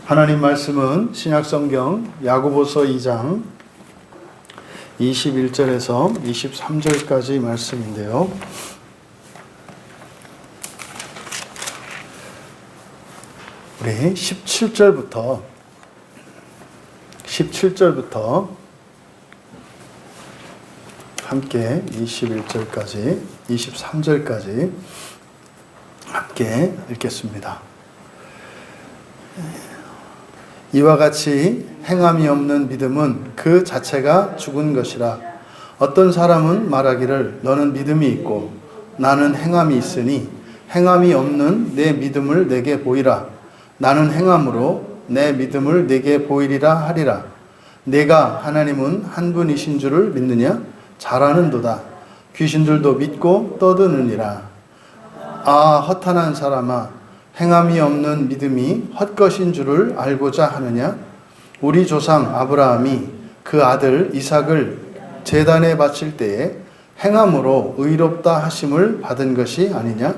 하나님 말씀은 신약성경 야고보서 2장 21절에서 23절까지 말씀인데요. 우리 17절부터 함께 21절까지 23절까지 함께 읽겠습니다. 이와 같이 행함이 없는 믿음은 그 자체가 죽은 것이라. 어떤 사람은 말하기를 너는 믿음이 있고 나는 행함이 있으니 행함이 없는 내 믿음을 내게 보이라. 나는 행함으로 내 믿음을 내게 보이리라 하리라. 내가 하나님은 한 분이신 줄을 믿느냐? 잘 아는도다. 귀신들도 믿고 떠드느니라. 아, 허탄한 사람아, 행함이 없는 믿음이 헛것인 줄을 알고자 하느냐? 우리 조상 아브라함이 그 아들 이삭을 제단에 바칠 때에 행함으로 의롭다 하심을 받은 것이 아니냐?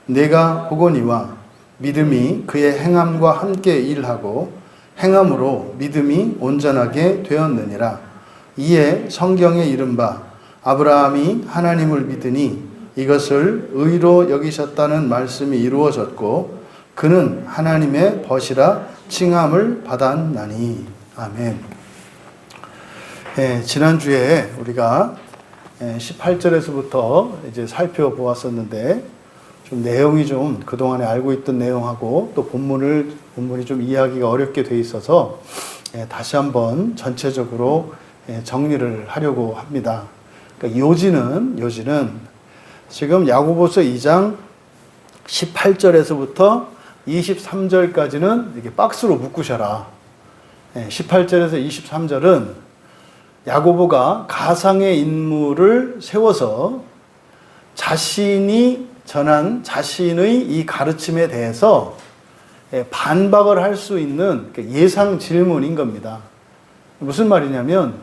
내가 보거니와 믿음이 그의 행함과 함께 일하고 행함으로 믿음이 온전하게 되었느니라. 이에 성경에 이른바 아브라함이 하나님을 믿으니 이것을 의로 여기셨다는 말씀이 이루어졌고 그는 하나님의 벗이라 칭함을 받았나니. 아멘. 지난주에 우리가 18절에서부터 이제 살펴보았었는데 좀 내용이 좀 그동안에 알고 있던 내용하고 또 본문이 좀 이해하기가 어렵게 돼 있어서 다시 한번 전체적으로 정리를 하려고 합니다. 그러니까 요지는 지금 야고보서 2장 18절에서부터 23절까지는 이렇게 박스로 묶으셔라. 18절에서 23절은 야고보가 가상의 인물을 세워서 자신이 전한 자신의 이 가르침에 대해서 반박을 할 수 있는 예상 질문인 겁니다. 무슨 말이냐면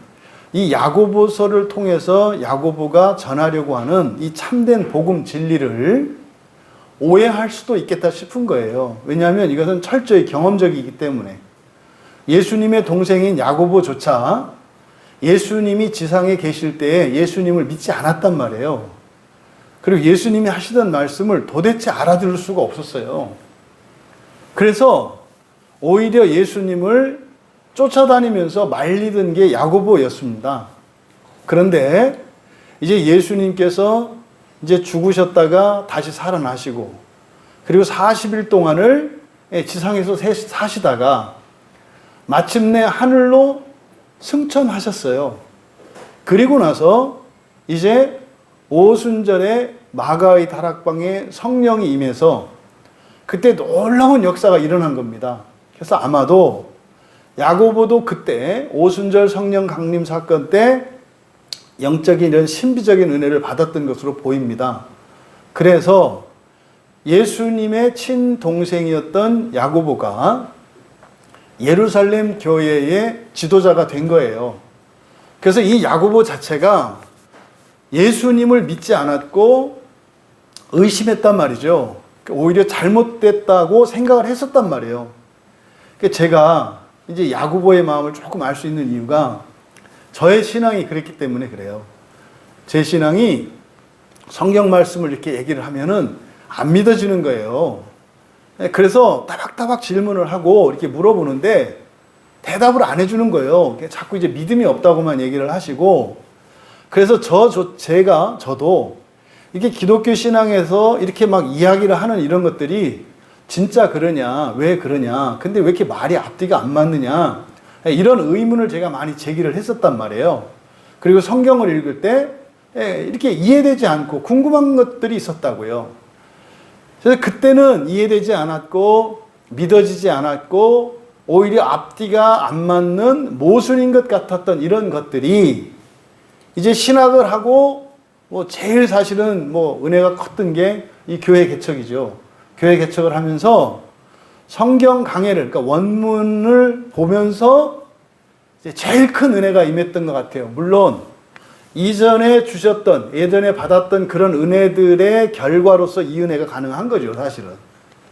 이 야고보서를 통해서 야고보가 전하려고 하는 이 참된 복음 진리를 오해할 수도 있겠다 싶은 거예요. 왜냐하면 이것은 철저히 경험적이기 때문에. 예수님의 동생인 야고보조차 예수님이 지상에 계실 때에 예수님을 믿지 않았단 말이에요. 그리고 예수님이 하시던 말씀을 도대체 알아들을 수가 없었어요. 그래서 오히려 예수님을 쫓아다니면서 말리던 게 야고보였습니다. 그런데 이제 예수님께서 이제 죽으셨다가 다시 살아나시고 그리고 40일 동안을 지상에서 사시다가 마침내 하늘로 승천하셨어요. 그리고 나서 이제 오순절에 마가의 다락방에 성령이 임해서 그때 놀라운 역사가 일어난 겁니다. 그래서 아마도 야고보도 그때 오순절 성령 강림 사건 때 영적인 이런 신비적인 은혜를 받았던 것으로 보입니다. 그래서 예수님의 친동생이었던 야고보가 예루살렘 교회의 지도자가 된 거예요. 그래서 이 야고보 자체가 예수님을 믿지 않았고 의심했단 말이죠. 오히려 잘못됐다고 생각을 했었단 말이에요. 제가 이제 야고보의 마음을 조금 알 수 있는 이유가 저의 신앙이 그랬기 때문에 그래요. 제 신앙이 성경 말씀을 이렇게 얘기를 하면은 안 믿어지는 거예요. 그래서 따박따박 질문을 하고 이렇게 물어보는데 대답을 안 해주는 거예요. 자꾸 이제 믿음이 없다고만 얘기를 하시고. 그래서 저도 이렇게 기독교 신앙에서 이렇게 막 이야기를 하는 이런 것들이 진짜 그러냐, 왜 그러냐, 근데 왜 이렇게 말이 앞뒤가 안 맞느냐, 이런 의문을 제가 많이 제기를 했었단 말이에요. 그리고 성경을 읽을 때 이렇게 이해되지 않고 궁금한 것들이 있었다고요. 그래서 그때는 이해되지 않았고 믿어지지 않았고 오히려 앞뒤가 안 맞는 모순인 것 같았던 이런 것들이 이제 신학을 하고 제일 사실은 은혜가 컸던 게 이 교회 개척이죠. 교회 개척을 하면서 성경 강해를, 그러니까 원문을 보면서 이제 제일 큰 은혜가 임했던 것 같아요. 물론 이전에 주셨던, 예전에 받았던 그런 은혜들의 결과로서 이 은혜가 가능한 거죠, 사실은.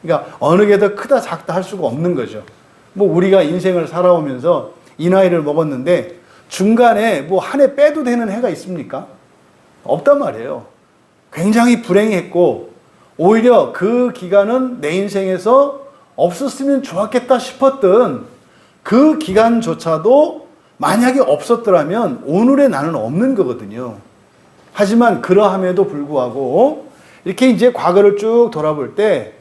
그러니까 어느 게 더 크다 작다 할 수가 없는 거죠. 뭐 우리가 인생을 살아오면서 이 나이를 먹었는데 중간에 뭐 한 해 빼도 되는 해가 있습니까? 없단 말이에요. 굉장히 불행했고 오히려 그 기간은 내 인생에서 없었으면 좋았겠다 싶었던 그 기간조차도 만약에 없었더라면 오늘의 나는 없는 거거든요. 하지만 그러함에도 불구하고 이렇게 이제 과거를 쭉 돌아볼 때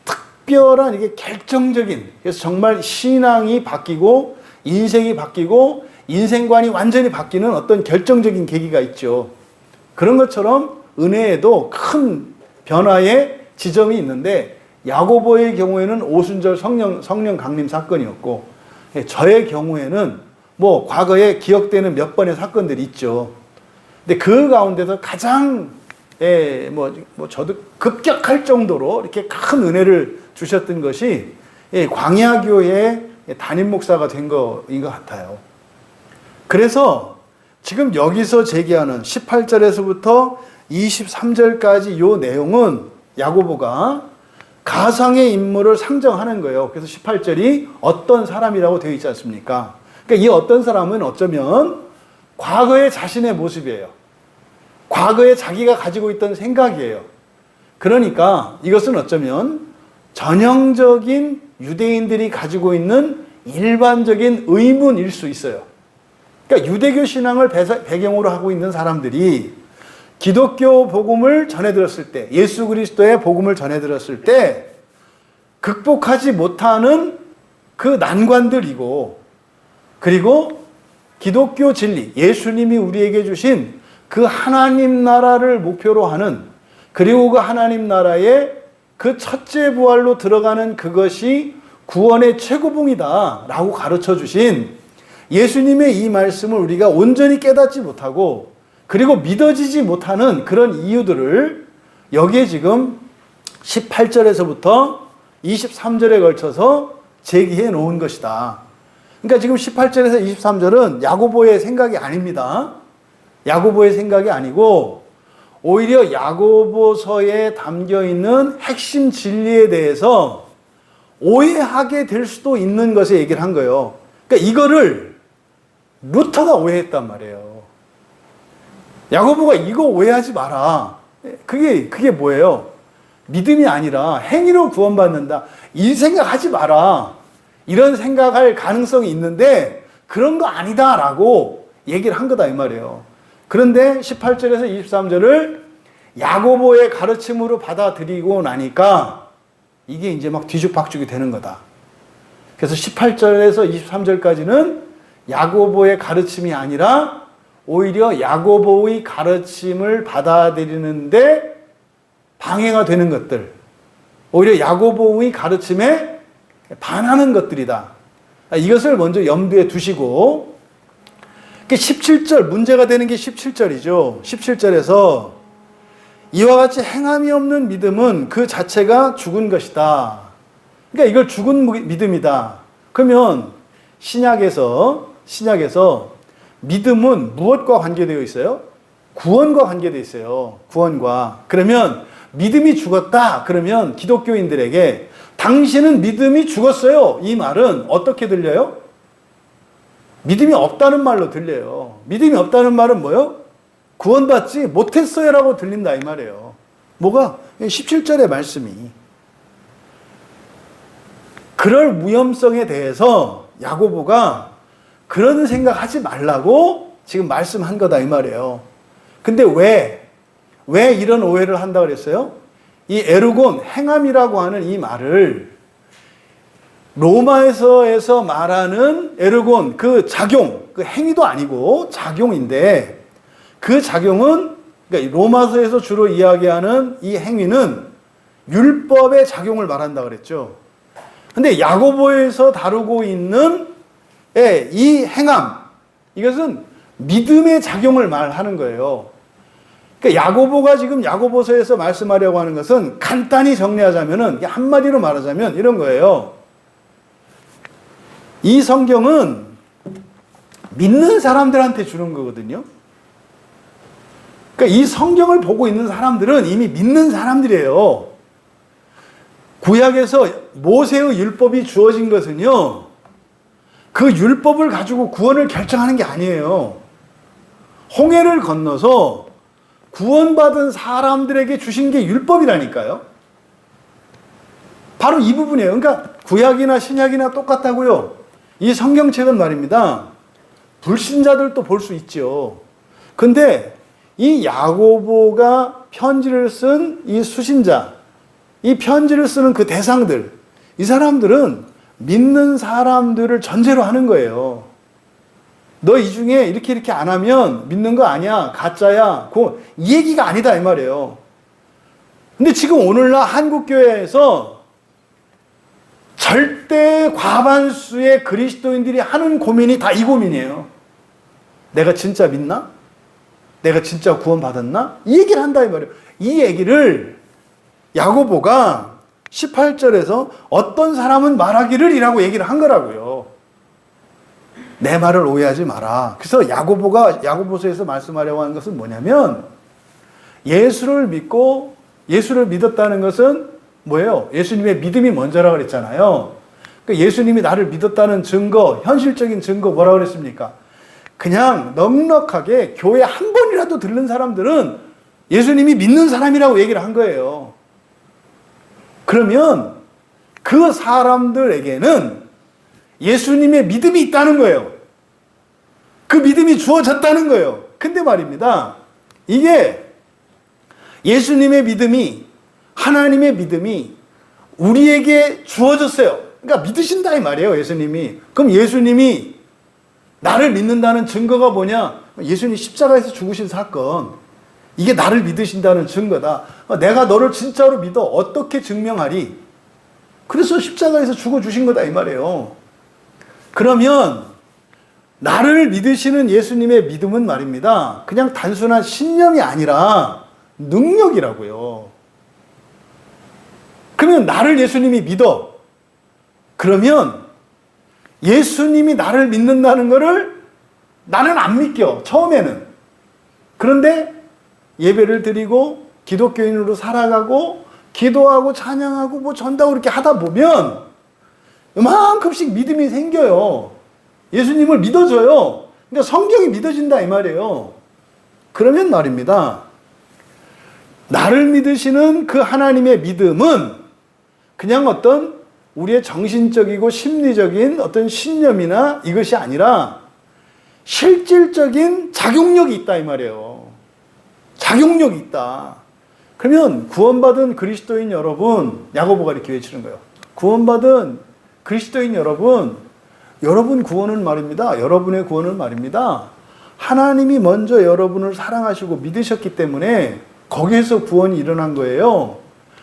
특별한 이게 결정적인, 그래서 정말 신앙이 바뀌고 인생이 바뀌고 인생관이 완전히 바뀌는 어떤 결정적인 계기가 있죠. 그런 것처럼 은혜에도 큰 변화의 지점이 있는데 야고보의 경우에는 오순절 성령 강림 사건이었고 저의 경우에는 뭐 과거에 기억되는 몇 번의 사건들이 있죠. 근데 그 가운데서 가장 저도 급격할 정도로 이렇게 큰 은혜를 주셨던 것이 광야교회 담임 목사가 된 거인 것 같아요. 그래서 지금 여기서 제기하는 18절에서부터 23절까지 이 내용은 야고보가 가상의 인물을 상정하는 거예요. 그래서 18절이 어떤 사람이라고 되어 있지 않습니까? 그러니까 이 어떤 사람은 어쩌면 과거의 자신의 모습이에요. 과거에 자기가 가지고 있던 생각이에요. 그러니까 이것은 어쩌면 전형적인 유대인들이 가지고 있는 일반적인 의문일 수 있어요. 그러니까 유대교 신앙을 배경으로 하고 있는 사람들이 기독교 복음을 전해 들었을 때, 예수 그리스도의 복음을 전해 들었을 때 극복하지 못하는 그 난관들이고, 그리고 기독교 진리, 예수님이 우리에게 주신 그 하나님 나라를 목표로 하는, 그리고 그 하나님 나라의 그 첫째 부활로 들어가는 그것이 구원의 최고봉이다 라고 가르쳐 주신 예수님의 이 말씀을 우리가 온전히 깨닫지 못하고 그리고 믿어지지 못하는 그런 이유들을 여기에 지금 18절에서부터 23절에 걸쳐서 제기해 놓은 것이다. 그러니까 지금 18절에서 23절은 야고보의 생각이 아닙니다. 야고보의 생각이 아니고 오히려 야고보서에 담겨 있는 핵심 진리에 대해서 오해하게 될 수도 있는 것에 얘기를 한 거예요. 그러니까 이거를 루터가 오해했단 말이에요. 야고보가 이거 오해하지 마라. 그게 뭐예요? 믿음이 아니라 행위로 구원받는다. 이 생각하지 마라. 이런 생각할 가능성이 있는데 그런 거 아니다라고 얘기를 한 거다 이 말이에요. 그런데 18절에서 23절을 야고보의 가르침으로 받아들이고 나니까 이게 이제 막 뒤죽박죽이 되는 거다. 그래서 18절에서 23절까지는 야고보의 가르침이 아니라 오히려 야고보의 가르침을 받아들이는데 방해가 되는 것들, 오히려 야고보의 가르침에 반하는 것들이다. 이것을 먼저 염두에 두시고 17절, 문제가 되는 게 17절이죠. 17절에서 이와 같이 행함이 없는 믿음은 그 자체가 죽은 것이다. 그러니까 이걸 죽은 믿음이다. 그러면 신약에서 믿음은 무엇과 관계되어 있어요? 구원과 관계되어 있어요. 구원과. 그러면 믿음이 죽었다. 그러면 기독교인들에게 당신은 믿음이 죽었어요. 이 말은 어떻게 들려요? 믿음이 없다는 말로 들려요. 믿음이 없다는 말은 뭐예요? 구원받지 못했어요 라고 들린다 이 말이에요. 뭐가? 17절의 말씀이. 그럴 위험성에 대해서 야고보가 그런 생각하지 말라고 지금 말씀한 거다 이 말이에요. 근데 왜 이런 오해를 한다 그랬어요? 이 에르곤, 행함이라고 하는 이 말을 로마에서 말하는 에르곤, 그 작용, 그 행위도 아니고 작용인데 그 작용은, 그러니까 로마서에서 주로 이야기하는 이 행위는 율법의 작용을 말한다 그랬죠. 근데 야고보에서 다루고 있는 이 행함, 이것은 믿음의 작용을 말하는 거예요. 그러니까 야고보가 지금 야고보서에서 말씀하려고 하는 것은 간단히 정리하자면은, 한마디로 말하자면 이런 거예요. 이 성경은 믿는 사람들한테 주는 거거든요. 그러니까 이 성경을 보고 있는 사람들은 이미 믿는 사람들이에요. 구약에서 모세의 율법이 주어진 것은요, 그 율법을 가지고 구원을 결정하는 게 아니에요. 홍해를 건너서 구원받은 사람들에게 주신 게 율법이라니까요. 바로 이 부분이에요. 그러니까 구약이나 신약이나 똑같다고요. 이 성경책은 말입니다. 불신자들도 볼 수 있죠. 근데 이 야고보가 편지를 쓴 이 수신자, 이 편지를 쓰는 그 대상들, 이 사람들은 믿는 사람들을 전제로 하는 거예요. 너 이 중에 이렇게 안 하면 믿는 거 아니야, 가짜야, 이 얘기가 아니다 이 말이에요. 근데 지금 오늘날 한국교회에서 절대 과반수의 그리스도인들이 하는 고민이 다 이 고민이에요. 내가 진짜 믿나? 내가 진짜 구원받았나? 이 얘기를 한다 이 말이에요. 이 얘기를 야고보가 18절에서 어떤 사람은 말하기를 이라고 얘기를 한 거라고요. 내 말을 오해하지 마라. 그래서 야고보가 야고보서에서 말씀하려고 하는 것은 뭐냐면, 예수를 믿고 예수를 믿었다는 것은 뭐예요? 예수님의 믿음이 먼저라고 그랬잖아요. 그러니까 예수님이 나를 믿었다는 증거, 현실적인 증거 뭐라고 그랬습니까? 그냥 넉넉하게 교회 한 번이라도 들른 사람들은 예수님이 믿는 사람이라고 얘기를 한 거예요. 그러면 그 사람들에게는 예수님의 믿음이 있다는 거예요. 그 믿음이 주어졌다는 거예요. 근데 말입니다, 이게 예수님의 믿음이, 하나님의 믿음이 우리에게 주어졌어요. 그러니까 믿으신다 이 말이에요, 예수님이. 그럼 예수님이 나를 믿는다는 증거가 뭐냐? 예수님이 십자가에서 죽으신 사건. 이게 나를 믿으신다는 증거다. 내가 너를 진짜로 믿어. 어떻게 증명하리? 그래서 십자가에서 죽어주신 거다 이 말이에요. 그러면 나를 믿으시는 예수님의 믿음은 말입니다, 그냥 단순한 신념이 아니라 능력이라고요. 그러면 나를 예수님이 믿어. 그러면 예수님이 나를 믿는다는 것을 나는 안 믿겨, 처음에는. 그런데 예배를 드리고 기독교인으로 살아가고 기도하고 찬양하고 뭐 전도하고 이렇게 하다 보면 이만큼씩 믿음이 생겨요. 예수님을 믿어져요. 그러니까 성경이 믿어진다 이 말이에요. 그러면 말입니다, 나를 믿으시는 그 하나님의 믿음은 그냥 어떤 우리의 정신적이고 심리적인 어떤 신념이나 이것이 아니라 실질적인 작용력이 있다 이 말이에요. 작용력이 있다. 그러면 구원받은 그리스도인 여러분, 야고보가 이렇게 외치는 거예요. 구원받은 그리스도인 여러분, 여러분 구원은 말입니다, 여러분의 구원은 말입니다, 하나님이 먼저 여러분을 사랑하시고 믿으셨기 때문에 거기에서 구원이 일어난 거예요.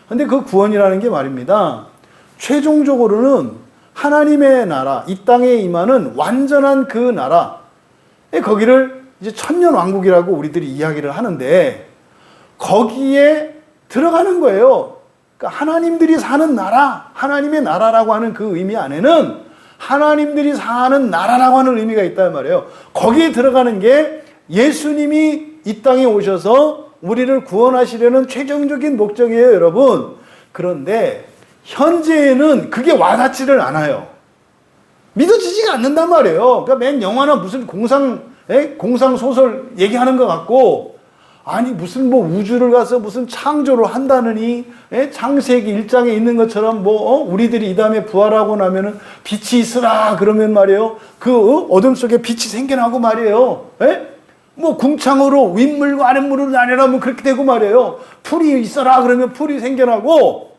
근데 그 구원이라는 게 말입니다, 최종적으로는 하나님의 나라, 이 땅에 임하는 완전한 그 나라, 거기를 이제 천년왕국이라고 우리들이 이야기를 하는데 거기에 들어가는 거예요. 그러니까 하나님들이 사는 나라, 하나님의 나라라고 하는 그 의미 안에는 하나님들이 사는 나라라고 하는 의미가 있단 말이에요. 거기에 들어가는 게 예수님이 이 땅에 오셔서 우리를 구원하시려는 최종적인 목적이에요, 여러분. 그런데 현재에는 그게 와닿지를 않아요. 믿어지지가 않는단 말이에요. 그러니까 맨 영화나 무슨 공상 소설 얘기하는 것 같고, 아니 무슨 뭐 우주를 가서 무슨 창조를 한다느니, 창세기 1장에 있는 것처럼 우리들이 이 다음에 부활하고 나면은 빛이 있으라 그러면 말이에요, 그 어둠 속에 빛이 생겨나고 말이에요. 뭐 궁창으로 윗물과 아랫물을 나뉘라면 그렇게 되고 말이에요. 풀이 있어라 그러면 풀이 생겨나고,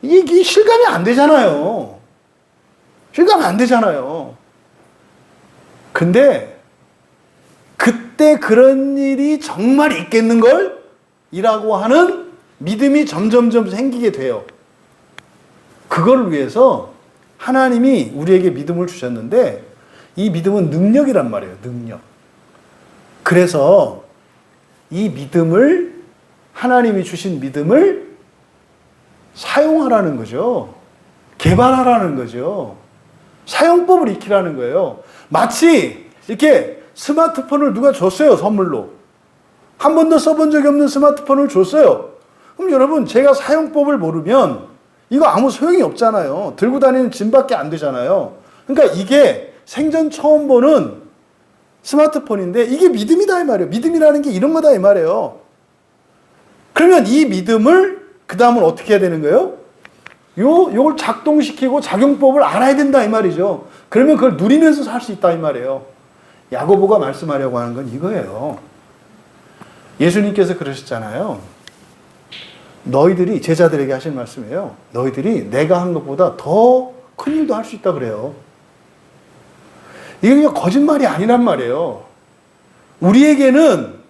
이게 실감이 안 되잖아요. 실감 안 되잖아요. 근데 그때 그런 일이 정말 있겠는걸? 이라고 하는 믿음이 점점점 생기게 돼요. 그걸 위해서 하나님이 우리에게 믿음을 주셨는데 이 믿음은 능력이란 말이에요. 능력. 그래서 이 믿음을, 하나님이 주신 믿음을 사용하라는 거죠. 개발하라는 거죠. 사용법을 익히라는 거예요. 마치 이렇게 스마트폰을 누가 줬어요, 선물로. 한 번도 써본 적이 없는 스마트폰을 줬어요. 그럼 여러분, 제가 사용법을 모르면 이거 아무 소용이 없잖아요. 들고 다니는 짐밖에 안 되잖아요. 그러니까 이게 생전 처음 보는 스마트폰인데 이게 믿음이다 이 말이에요. 믿음이라는 게 이런 거다 이 말이에요. 그러면 이 믿음을 그 다음은 어떻게 해야 되는 거예요? 요걸 작동시키고 작용법을 알아야 된다 이 말이죠. 그러면 그걸 누리면서 살 수 있다 이 말이에요. 야고보가 말씀하려고 하는 건 이거예요. 예수님께서 그러셨잖아요. 너희들이 제자들에게 하신 말씀이에요. 너희들이 내가 한 것보다 더 큰 일도 할 수 있다 그래요. 이게 그냥 거짓말이 아니란 말이에요. 우리에게는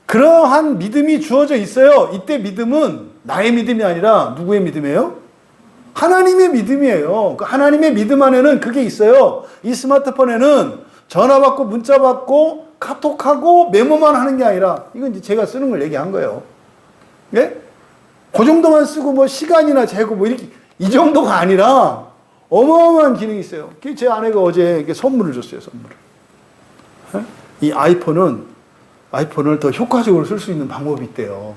그러한 믿음이 주어져 있어요. 이때 믿음은 나의 믿음이 아니라 누구의 믿음이에요? 하나님의 믿음이에요. 그 하나님의 믿음 안에는 그게 있어요. 이 스마트폰에는 전화 받고 문자 받고 카톡하고 메모만 하는 게 아니라 이건 이제 제가 쓰는 걸 얘기한 거예요. 예? 그 정도만 쓰고 뭐 시간이나 재고 뭐 이렇게 이 정도가 아니라 어마어마한 기능이 있어요. 제 아내가 어제 선물을 줬어요. 선물을. 예? 이 아이폰을 더 효과적으로 쓸 수 있는 방법이 있대요.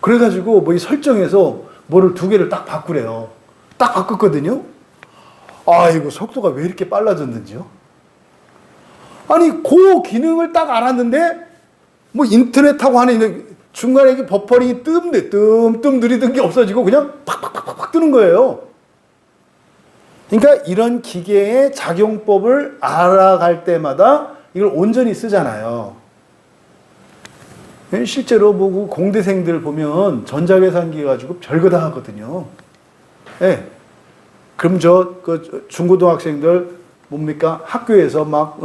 그래가지고 뭐 이 설정에서 뭐를 2개를 딱 바꾸래요. 딱 바꿨거든요. 아이고 속도가 왜 이렇게 빨라졌는지요? 아니 그 기능을 딱 알았는데 뭐 인터넷하고 하는 중간에 이게 버퍼링이 뜸 느리던 게 없어지고 그냥 팍팍팍팍 뜨는 거예요. 그러니까 이런 기계의 작용법을 알아갈 때마다 이걸 온전히 쓰잖아요. 실제로 뭐 공대생들 보면 전자계산기 가지고 별거 다 하거든요. 예. 그럼 그 중고등학생들 뭡니까? 학교에서 막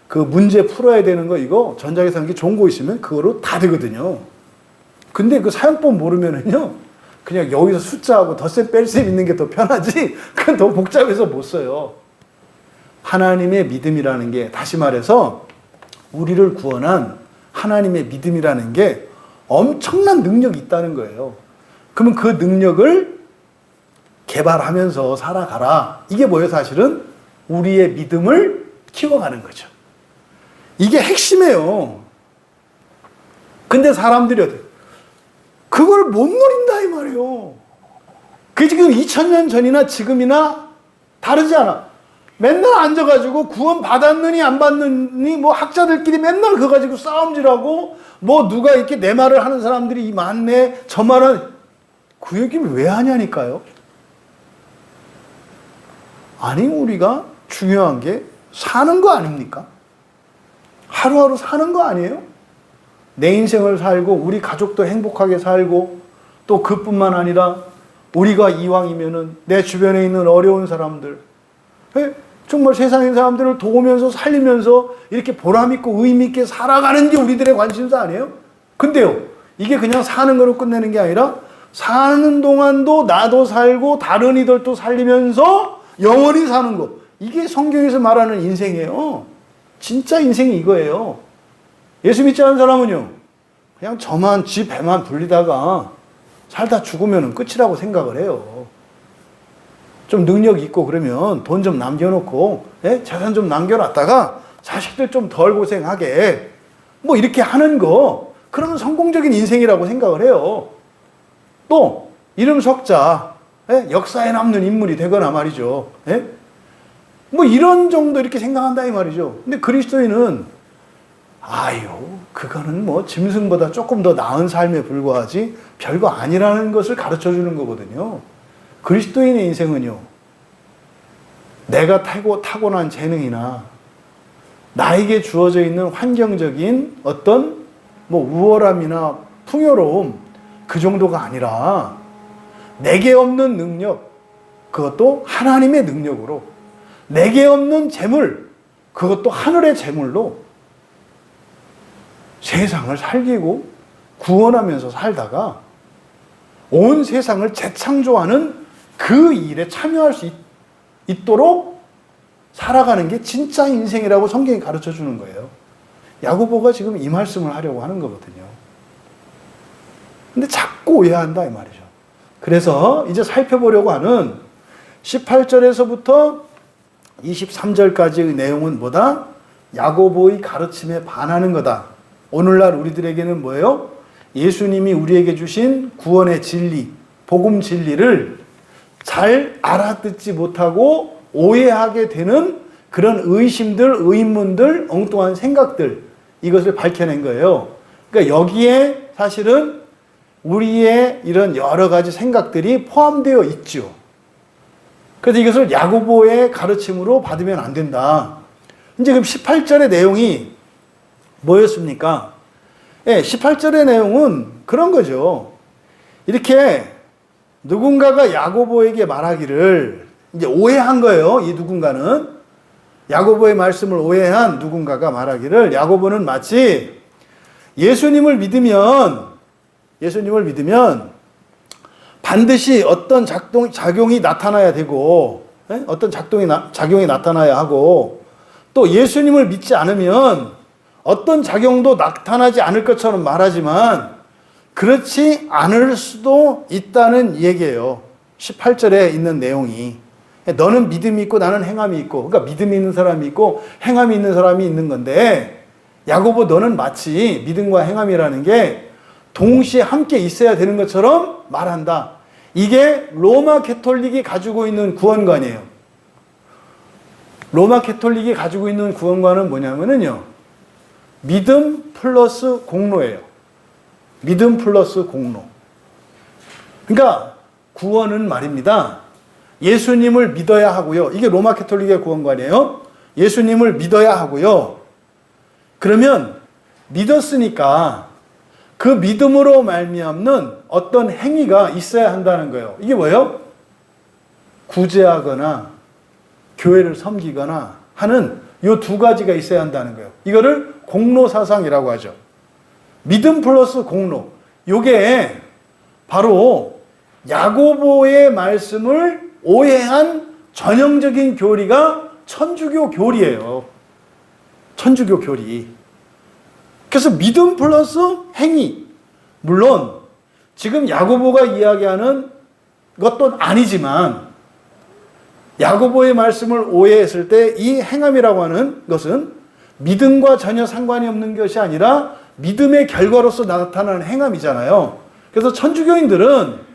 그 문제 풀어야 되는 거 이거 전자계산기 좋은 거 있으면 그거로 다 되거든요. 근데 그 사용법 모르면은요. 그냥 여기서 숫자하고 덧셈 뺄셈 있는 게 더 편하지 그건 더 복잡해서 못 써요. 하나님의 믿음이라는 게 다시 말해서 우리를 구원한 하나님의 믿음이라는 게 엄청난 능력이 있다는 거예요. 그러면 그 능력을 개발하면서 살아가라. 이게 뭐예요 사실은? 우리의 믿음을 키워가는 거죠. 이게 핵심이에요. 근데 사람들이 그걸 못 누린다 이 말이에요. 그 지금 2000년 전이나 지금이나 다르지 않아. 맨날 앉아가지고 구원 받았느니 안 받느니 뭐 학자들끼리 맨날 그거 가지고 싸움질하고 뭐 누가 이렇게 내 말을 하는 사람들이 많네 저 말은 그 얘기를 왜 하냐니까요. 아니 우리가 중요한 게 사는 거 아닙니까? 하루하루 사는 거 아니에요? 내 인생을 살고 우리 가족도 행복하게 살고 또 그뿐만 아니라 우리가 이왕이면은 내 주변에 있는 어려운 사람들 정말 세상의 사람들을 도우면서 살리면서 이렇게 보람있고 의미있게 살아가는 게 우리들의 관심사 아니에요? 근데요 이게 그냥 사는 거로 끝내는 게 아니라 사는 동안도 나도 살고 다른 이들도 살리면서 영원히 사는 거 이게 성경에서 말하는 인생이에요. 진짜 인생이 이거예요. 예수 믿지 않은 사람은요 그냥 저만 지 배만 불리다가 살다 죽으면 끝이라고 생각을 해요. 좀 능력이 있고 그러면 돈 좀 남겨놓고 재산 좀 남겨놨다가 자식들 좀 덜 고생하게 뭐 이렇게 하는 거 그러면 성공적인 인생이라고 생각을 해요. 또 이름 석자 역사에 남는 인물이 되거나 말이죠. 뭐 이런 정도 이렇게 생각한다 이 말이죠. 근데 그리스도인은 아유 그거는 뭐 짐승보다 조금 더 나은 삶에 불과하지 별거 아니라는 것을 가르쳐 주는 거거든요. 그리스도인의 인생은요 내가 타고난 재능이나 나에게 주어져 있는 환경적인 어떤 뭐 우월함이나 풍요로움 그 정도가 아니라 내게 없는 능력 그것도 하나님의 능력으로 내게 없는 재물 그것도 하늘의 재물로 세상을 살리고 구원하면서 살다가 온 세상을 재창조하는 그 일에 참여할 수 있도록 살아가는 게 진짜 인생이라고 성경이 가르쳐 주는 거예요. 야고보가 지금 이 말씀을 하려고 하는 거거든요. 근데 자꾸 오해한다 이 말이죠. 그래서 이제 살펴보려고 하는 18절에서부터 23절까지의 내용은 뭐다? 야고보의 가르침에 반하는 거다. 오늘날 우리들에게는 뭐예요? 예수님이 우리에게 주신 구원의 진리, 복음 진리를 잘 알아듣지 못하고 오해하게 되는 그런 의심들, 의문들, 엉뚱한 생각들, 이것을 밝혀낸 거예요. 그러니까 여기에 사실은 우리의 이런 여러 가지 생각들이 포함되어 있죠. 그래서 이것을 야고보의 가르침으로 받으면 안 된다. 이제 그럼 18절의 내용이 뭐였습니까? 18절의 내용은 그런 거죠. 이렇게 누군가가 야고보에게 말하기를 이제 오해한 거예요. 이 누군가는 야고보의 말씀을 오해한 누군가가 말하기를 야고보는 마치 예수님을 믿으면 반드시 어떤 작용이 나타나야 되고 어떤 작용이 나타나야 하고 또 예수님을 믿지 않으면 어떤 작용도 나타나지 않을 것처럼 말하지만 그렇지 않을 수도 있다는 얘기예요. 18절에 있는 내용이. 너는 믿음이 있고 나는 행함이 있고, 그러니까 믿음이 있는 사람이 있고 행함이 있는 사람이 있는 건데 야고보 너는 마치 믿음과 행함이라는 게 동시에 함께 있어야 되는 것처럼 말한다. 이게 로마 캐톨릭이 가지고 있는 구원관이에요. 로마 캐톨릭이 가지고 있는 구원관은 뭐냐면요. 믿음 플러스 공로예요. 믿음 플러스 공로. 그러니까 구원은 말입니다. 예수님을 믿어야 하고요. 이게 로마 캐톨릭의 구원관이에요. 예수님을 믿어야 하고요. 그러면 믿었으니까 그 믿음으로 말미암는 어떤 행위가 있어야 한다는 거예요. 이게 뭐예요? 구제하거나 교회를 섬기거나 하는 이 두 가지가 있어야 한다는 거예요. 이거를 공로사상이라고 하죠. 믿음 플러스 공로. 이게 바로 야고보의 말씀을 오해한 전형적인 교리가 천주교 교리예요. 천주교 교리. 그래서 믿음 플러스 행위. 물론 지금 야고보가 이야기하는 것도 아니지만 야고보의 말씀을 오해했을 때 이 행함이라고 하는 것은 믿음과 전혀 상관이 없는 것이 아니라 믿음의 결과로서 나타나는 행함이잖아요. 그래서 천주교인들은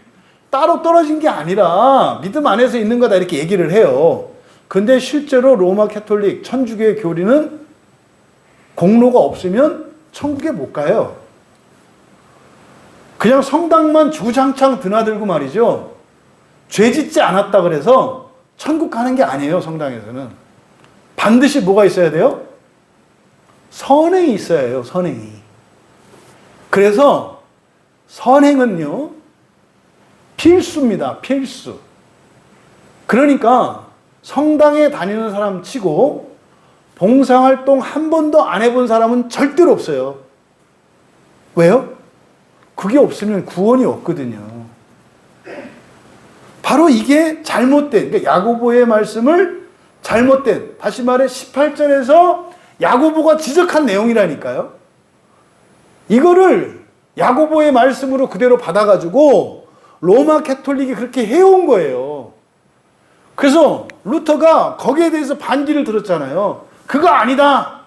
따로 떨어진 게 아니라 믿음 안에서 있는 거다 이렇게 얘기를 해요. 근데 실제로 로마 캐톨릭 천주교의 교리는 공로가 없으면 천국에 못 가요. 그냥 성당만 주구장창 드나들고 말이죠. 죄 짓지 않았다 그래서 천국 가는 게 아니에요. 성당에서는. 반드시 뭐가 있어야 돼요? 선행이 있어야 해요. 선행이. 그래서 선행은요. 필수입니다. 필수. 그러니까 성당에 다니는 사람 치고 봉사활동 한 번도 안 해본 사람은 절대로 없어요. 왜요? 그게 없으면 구원이 없거든요. 바로 이게 잘못된, 그러니까 야고보의 말씀을 잘못된, 다시 말해 18절에서 야고보가 지적한 내용이라니까요. 이거를 야고보의 말씀으로 그대로 받아가지고 로마 캐톨릭이 그렇게 해온 거예요. 그래서 루터가 거기에 대해서 반기를 들었잖아요. 그거 아니다.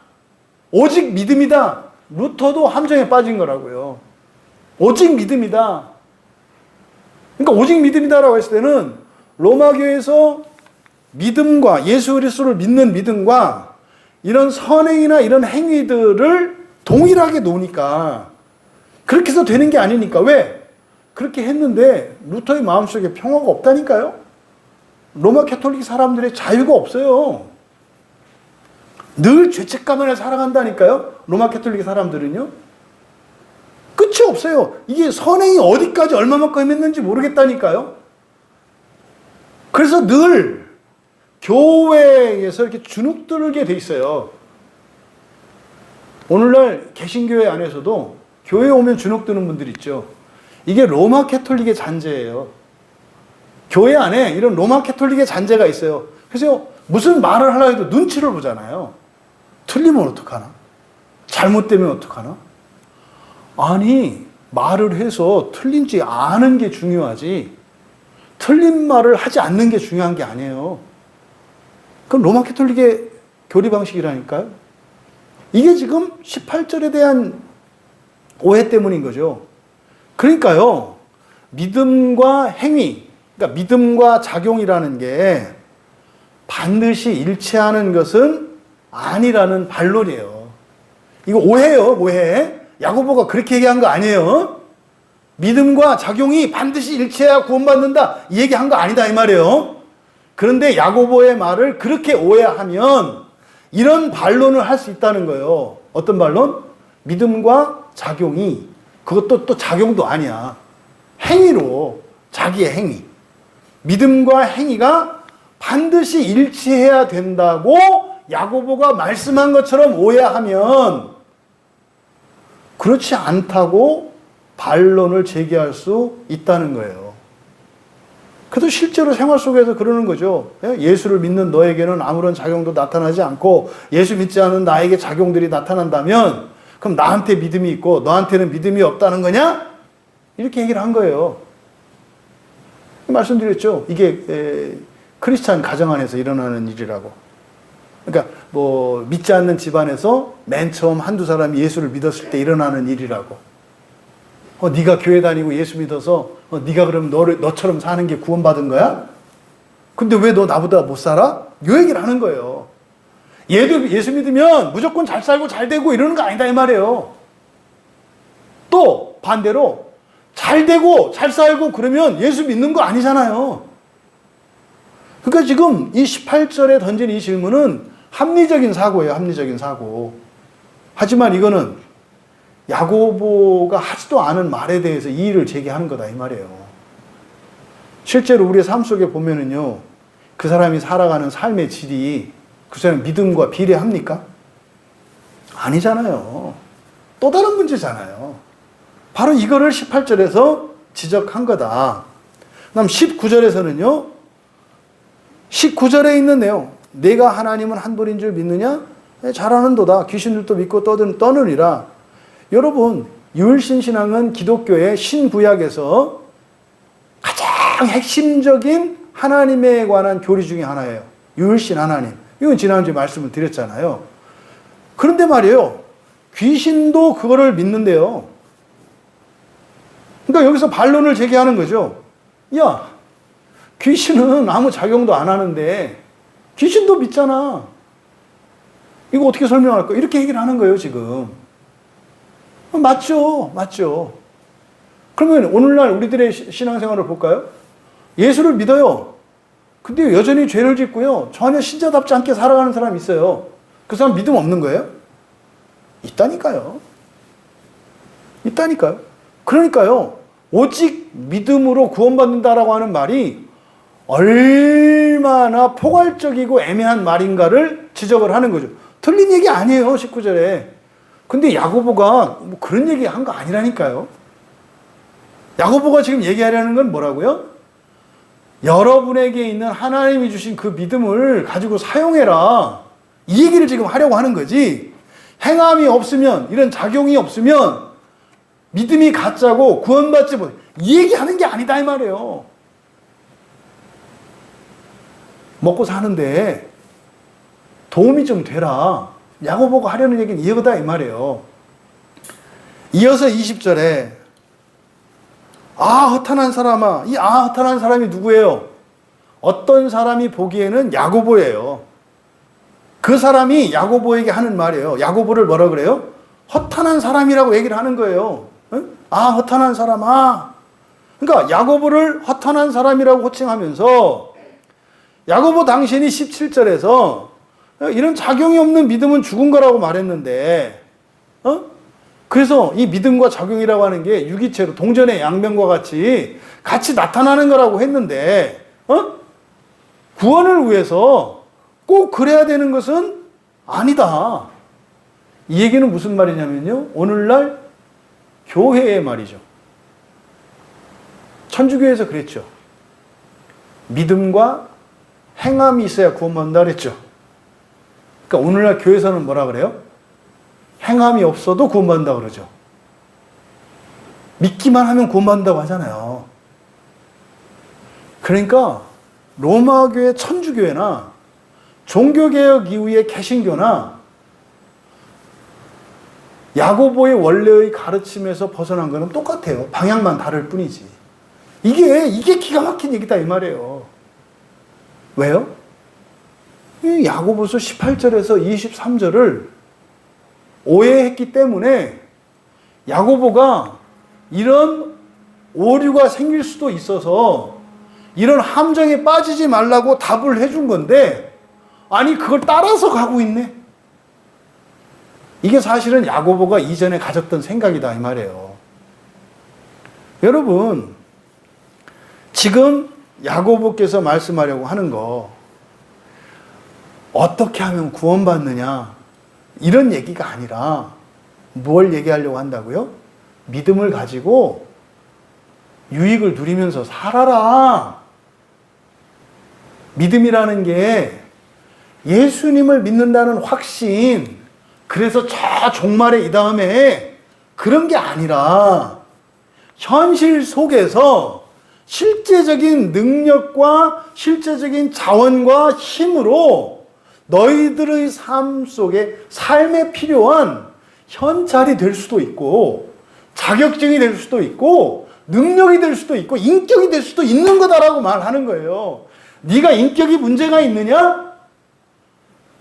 오직 믿음이다. 루터도 함정에 빠진 거라고요. 오직 믿음이다. 그러니까 오직 믿음이다라고 했을 때는 로마교에서 믿음과 예수 그리스도를 믿는 믿음과 이런 선행이나 이런 행위들을 동일하게 놓으니까 그렇게 해서 되는 게 아니니까. 왜? 그렇게 했는데 루터의 마음속에 평화가 없다니까요. 로마 캐톨릭 사람들의 자유가 없어요. 늘 죄책감을 살아간다니까요. 로마 캐톨릭 사람들은요. 끝이 없어요. 이게 선행이 어디까지 얼마만큼 했는지 모르겠다니까요. 그래서 늘 교회에서 이렇게 주눅들게 돼 있어요. 오늘날 개신교회 안에서도 교회에 오면 주눅드는 분들 있죠. 이게 로마 캐톨릭의 잔재예요. 교회 안에 이런 로마 캐톨릭의 잔재가 있어요. 그래서 무슨 말을 하려 해도 눈치를 보잖아요. 틀리면 어떡하나? 잘못되면 어떡하나? 아니, 말을 해서 틀린지 아는 게 중요하지 틀린 말을 하지 않는 게 중요한 게 아니에요. 그건 로마 캐톨릭의 교리 방식이라니까요. 이게 지금 18절에 대한 오해 때문인 거죠. 그러니까요, 믿음과 행위, 그러니까 믿음과 작용이라는 게 반드시 일치하는 것은 아니라는 반론이에요. 이거 오해요, 오해. 야고보가 그렇게 얘기한 거 아니에요. 믿음과 작용이 반드시 일치해야 구원받는다, 이 얘기한 거 아니다 이 말이에요. 그런데 야고보의 말을 그렇게 오해하면 이런 반론을 할 수 있다는 거예요. 어떤 반론? 믿음과 작용이, 그것도 또 작용도 아니야. 행위로, 자기의 행위. 믿음과 행위가 반드시 일치해야 된다고 야고보가 말씀한 것처럼 오해하면 그렇지 않다고 반론을 제기할 수 있다는 거예요. 그래도 실제로 생활 속에서 그러는 거죠. 예수를 믿는 너에게는 아무런 작용도 나타나지 않고 예수 믿지 않은 나에게 작용들이 나타난다면 그럼 나한테 믿음이 있고 너한테는 믿음이 없다는 거냐? 이렇게 얘기를 한 거예요. 말씀드렸죠. 이게 크리스찬 가정 안에서 일어나는 일이라고. 그러니까 뭐 믿지 않는 집안에서 맨 처음 한두 사람이 예수를 믿었을 때 일어나는 일이라고. 네가 교회 다니고 예수 믿어서 네가 그럼 너처럼 사는 게 구원받은 거야? 근데 왜 너 나보다 못 살아? 이 얘기를 하는 거예요. 얘도 예수 믿으면 무조건 잘 살고 잘 되고 이러는 거 아니다 이 말이에요. 또 반대로 잘 되고 잘 살고 그러면 예수 믿는 거 아니잖아요. 그러니까 지금 이 18절에 던진 이 질문은 합리적인 사고예요. 합리적인 사고. 하지만 이거는 야고보가 하지도 않은 말에 대해서 이의를 제기하는 거다 이 말이에요. 실제로 우리의 삶 속에 보면은요, 그 사람이 살아가는 삶의 질이 그 사람 믿음과 비례합니까? 아니잖아요. 또 다른 문제잖아요. 바로 이거를 18절에서 지적한 거다. 그다음 19절에서는요. 19절에 있는 내용. 내가 하나님은 한 분인 줄 믿느냐? 잘하는도다. 귀신들도 믿고 떠느니라. 여러분, 유일신신앙은 기독교의 신구약에서 가장 핵심적인 하나님에 관한 교리 중에 하나예요. 유일신 하나님. 이건 지난주에 말씀을 드렸잖아요. 그런데 말이에요. 귀신도 그거를 믿는데요. 그러니까 여기서 반론을 제기하는 거죠. 야, 귀신은 아무 작용도 안 하는데 귀신도 믿잖아. 이거 어떻게 설명할 거야? 이렇게 얘기를 하는 거예요, 지금. 맞죠. 맞죠. 그러면 오늘날 우리들의 신앙생활을 볼까요? 예수를 믿어요. 근데 여전히 죄를 짓고요. 전혀 신자답지 않게 살아가는 사람이 있어요. 그 사람 믿음 없는 거예요? 있다니까요. 있다니까요. 그러니까요. 오직 믿음으로 구원받는다라고 하는 말이 얼마나 포괄적이고 애매한 말인가를 지적을 하는 거죠. 틀린 얘기 아니에요, 19절에. 근데 야고보가 뭐 그런 얘기 한 거 아니라니까요. 야고보가 지금 얘기하려는 건 뭐라고요? 여러분에게 있는 하나님이 주신 그 믿음을 가지고 사용해라. 이 얘기를 지금 하려고 하는 거지. 행함이 없으면, 이런 작용이 없으면 믿음이 가짜고 구원받지 못해. 이 얘기하는 게 아니다 이 말이에요. 먹고 사는데 도움이 좀 되라. 야고보가 하려는 얘기는 이거다 이 말이에요. 이어서 20절에 허탄한 사람아. 이 허탄한 사람이 누구예요? 어떤 사람이 보기에는 야고보예요. 그 사람이 야고보에게 하는 말이에요. 야고보를 뭐라 그래요? 허탄한 사람이라고 얘기를 하는 거예요. 허탄한 사람아. 그러니까 야고보를 허탄한 사람이라고 호칭하면서 야고보 당신이 17절에서 이런 작용이 없는 믿음은 죽은 거라고 말했는데, 그래서 이 믿음과 작용이라고 하는 게 유기체로 동전의 양면과 같이 나타나는 거라고 했는데, 구원을 위해서 꼭 그래야 되는 것은 아니다. 이 얘기는 무슨 말이냐면요. 오늘날 교회의 말이죠. 천주교에서 그랬죠. 믿음과 행함이 있어야 구원받는다 그랬죠. 그러니까 오늘날 교회에서는 뭐라 그래요? 행함이 없어도 구원받는다 그러죠. 믿기만 하면 구원받는다고 하잖아요. 그러니까 로마교회 천주교회나 종교개혁 이후의 개신교나 야고보의 원래의 가르침에서 벗어난 거는 똑같아요. 방향만 다를 뿐이지. 이게 기가 막힌 얘기다 이 말이에요. 왜요? 이 야고보서 18절에서 23절을 오해했기 때문에 야고보가 이런 오류가 생길 수도 있어서 이런 함정에 빠지지 말라고 답을 해준 건데, 아니 그걸 따라서 가고 있네. 이게 사실은 야고보가 이전에 가졌던 생각이다 이 말이에요. 여러분, 지금 야고보께서 말씀하려고 하는 거, 어떻게 하면 구원받느냐 이런 얘기가 아니라 뭘 얘기하려고 한다고요? 믿음을 가지고 유익을 누리면서 살아라. 믿음이라는 게 예수님을 믿는다는 확신, 그래서 저 종말에 이 다음에 그런 게 아니라 현실 속에서 실제적인 능력과 실제적인 자원과 힘으로 너희들의 삶 속에 삶에 필요한 현찰이 될 수도 있고 자격증이 될 수도 있고 능력이 될 수도 있고 인격이 될 수도 있는 거다라고 말하는 거예요. 네가 인격이 문제가 있느냐?